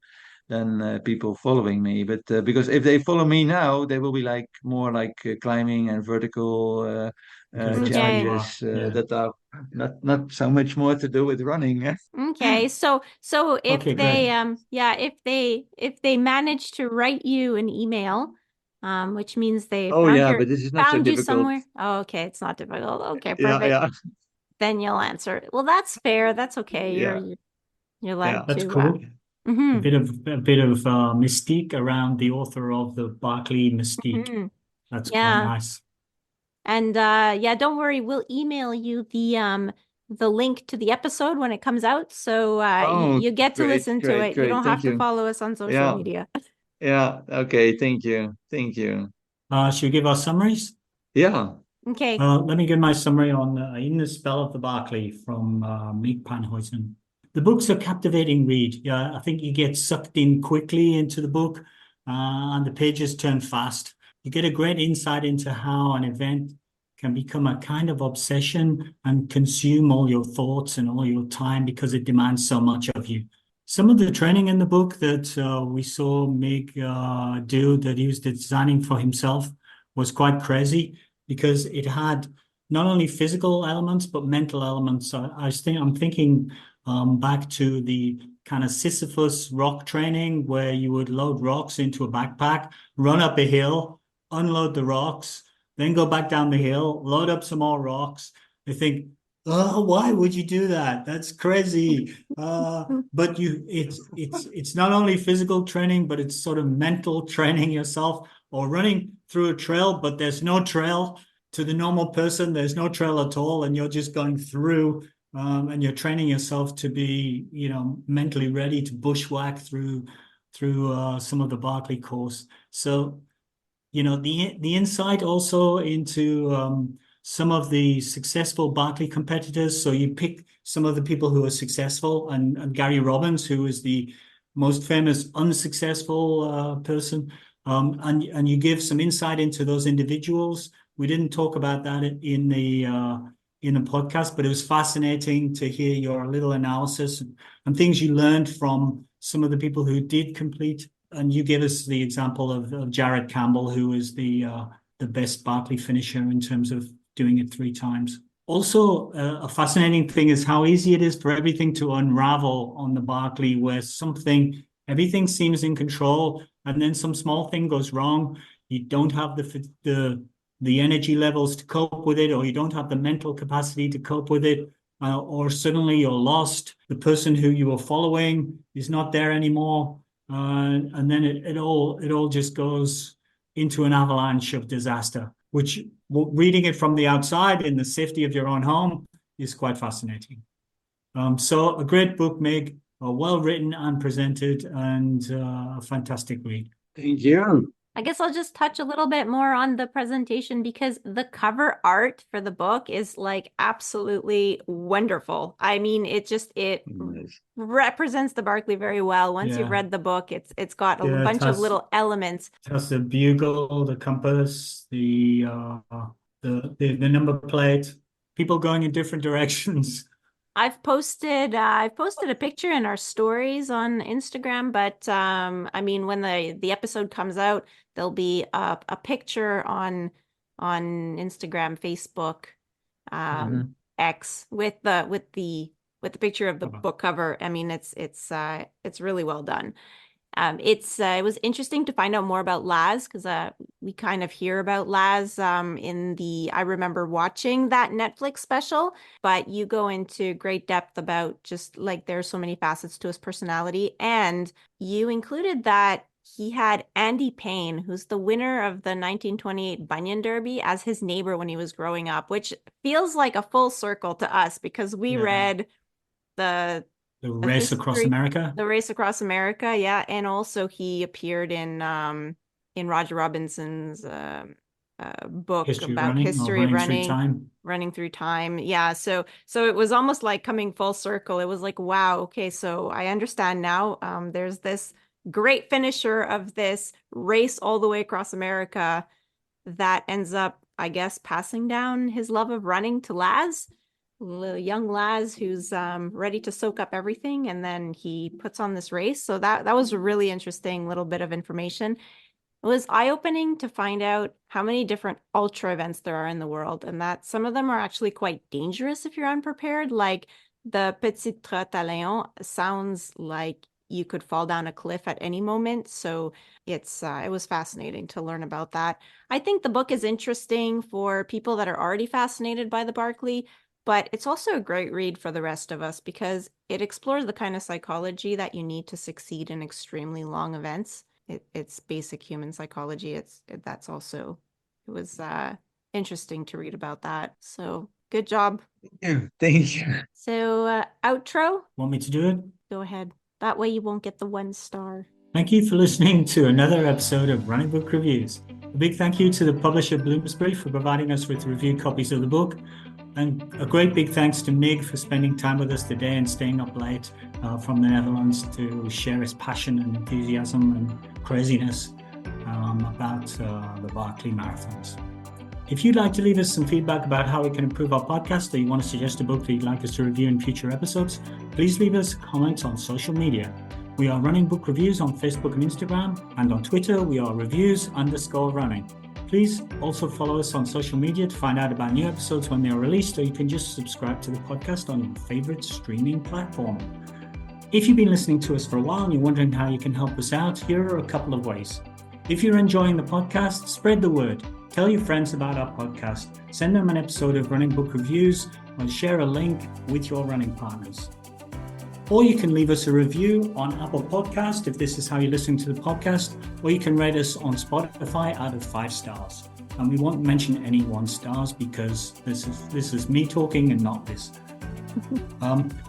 than people following me. But because if they follow me now, they will be like more like climbing and vertical because that's what you are. challenges Yeah. that are not so much more to do with running. Okay, so if Okay, great. they yeah, if they manage to write you an email, which means they Oh yeah, but this is not so found you difficult. somewhere. Oh, okay, it's not difficult. Okay, Yeah, perfect. yeah, Then you'll answer. Well, that's fair. That's okay. yeah, You're allowed yeah, That's to cool. mhm. A bit of mystique around the author of the Barkley Mystique. Mhm. That's quite Yeah. nice. And yeah, don't worry, we'll email you the link to the episode when it comes out. So Oh, you get to great, listen to great, it. You great. don't Thank have to you. follow us on social Yeah, media. yeah. Okay, thank you. Thank you. Should we give our summaries? Yeah. Okay. Let me give my summary on In the Spell of the Barkley from Mick Panhuysen. The book's a captivating read. Yeah, I think you get sucked in quickly into the book, and the pages turn fast. You get a great insight into how an event can become a kind of obsession and consume all your thoughts and all your time because it demands so much of you. Some of the training in the book that we saw Mick do, that he was designing for himself, was quite crazy because it had not only physical elements but mental elements. I'm thinking back to the kind of Sisyphus rock training where you would load rocks into a backpack, run up a hill, unload the rocks, then go back down the hill, load up some more rocks. I think Oh, why would you do that? That's crazy. But it's not only physical training, but it's sort of mental training yourself, or running through a trail, but there's no trail to the normal person. There's no trail at all, and you're just going through, and you're training yourself to be, mentally ready to bushwhack through some of the Barkley course. So, the insight also into some of the successful Barkley competitors. So you pick some of the people who are successful, and Gary Robbins, who is the most famous unsuccessful person, and you give some insight into those individuals. We didn't talk about that in the podcast, but it was fascinating to hear your little analysis and things you learned from some of the people who did complete. And you gave us the example of Jared Campbell, who is the best Barkley finisher in terms of doing it 3 times. Also, a fascinating thing is how easy it is for everything to unravel on the Barkley, where everything seems in control, and then some small thing goes wrong. You don't have the energy levels to cope with it, or you don't have the mental capacity to cope with it, or suddenly you're lost. The person who you were following is not there anymore, and then it all just goes into an avalanche of disaster, which, reading it from the outside in the safety of your own home, is quite fascinating. So a great book, Meg, well written and presented, and a fantastic read. Thank you. I guess I'll just touch a little bit more on the presentation, because the cover art for the book is like absolutely wonderful. I mean, it Nice. represents the Barkley very well. Once you've read the book, it's got a bunch of little elements. It has the bugle, the compass, the number plate, people going in different directions. I've posted a picture in our stories on Instagram, but I mean, when the episode comes out, there'll be a picture on Instagram, Facebook, X, with the picture of the book cover. I mean, it's really well done. It was interesting to find out more about Laz, because we kind of hear about Laz I remember watching that Netflix special, but you go into great depth about just like there's so many facets to his personality, and you included that he had Andy Payne, who's the winner of the 1928 Bunyan Derby, as his neighbor when he was growing up, which feels like a full circle to us, because we read the race across America. The Race Across America, yeah. And also he appeared in Roger Robinson's book about history of running through time. Yeah. So it was almost like coming full circle. It was like, wow, okay, so I understand now. There's this great finisher of this race all the way across America that ends up, I guess, passing down his love of running to Laz. Young Laz, who's ready to soak up everything, and then he puts on this race. So that was a really interesting little bit of information. It was eye-opening to find out how many different ultra events there are in the world, and that some of them are actually quite dangerous if you're unprepared. Like the Petit Trotte à Léon sounds like you could fall down a cliff at any moment. So it was fascinating to learn about that. I think the book is interesting for people that are already fascinated by the Barkley, but it's also a great read for the rest of us, because it explores the kind of psychology that you need to succeed in extremely long events. It's basic human psychology. It was interesting to read about that. So good job. Yeah, thank you. So outro. Want me to do it? Go ahead. That way you won't get the 1 star. Thank you for listening to another episode of Running Book Reviews. A big thank you to the publisher Bloomsbury for providing us with review copies of the book. And a great big thanks to Mig for spending time with us today and staying up late from the Netherlands to share his passion and enthusiasm and craziness about the Barkley marathons. If you'd like to leave us some feedback about how we can improve our podcast, or you want to suggest a book that you'd like us to review in future episodes, please leave us a comment on social media. We are Running Book Reviews on Facebook and Instagram, and on Twitter we are reviews_running. Please also follow us on social media to find out about new episodes when they are released, or you can just subscribe to the podcast on your favorite streaming platform. If you've been listening to us for a while and you're wondering how you can help us out, here are a couple of ways. If you're enjoying the podcast, spread the word. Tell your friends about our podcast. Send them an episode of Running Book Reviews or share a link with your running partners. Or you can leave us a review on Apple Podcast if this is how you listen to the podcast, or you can rate us on Spotify out of 5 stars. And we won't mention any 1 stars because this is me talking and not this.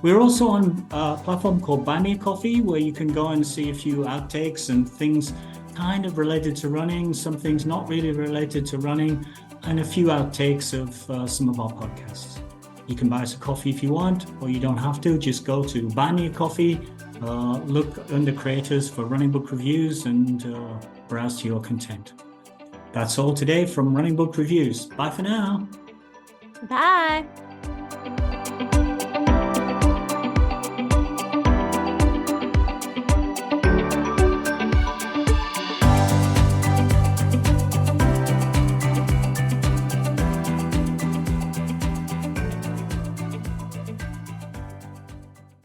We're also on a platform called Buy Me a Coffee, where you can go and see a few outtakes and things kind of related to running, some things not really related to running, and a few outtakes of some of our podcasts. You can buy us a coffee if you want, or you don't have to. Just go to Buy Me a Coffee, look under creators for running book reviews, and browse to your content. That's all today from Running Book Reviews. Bye for now. Bye.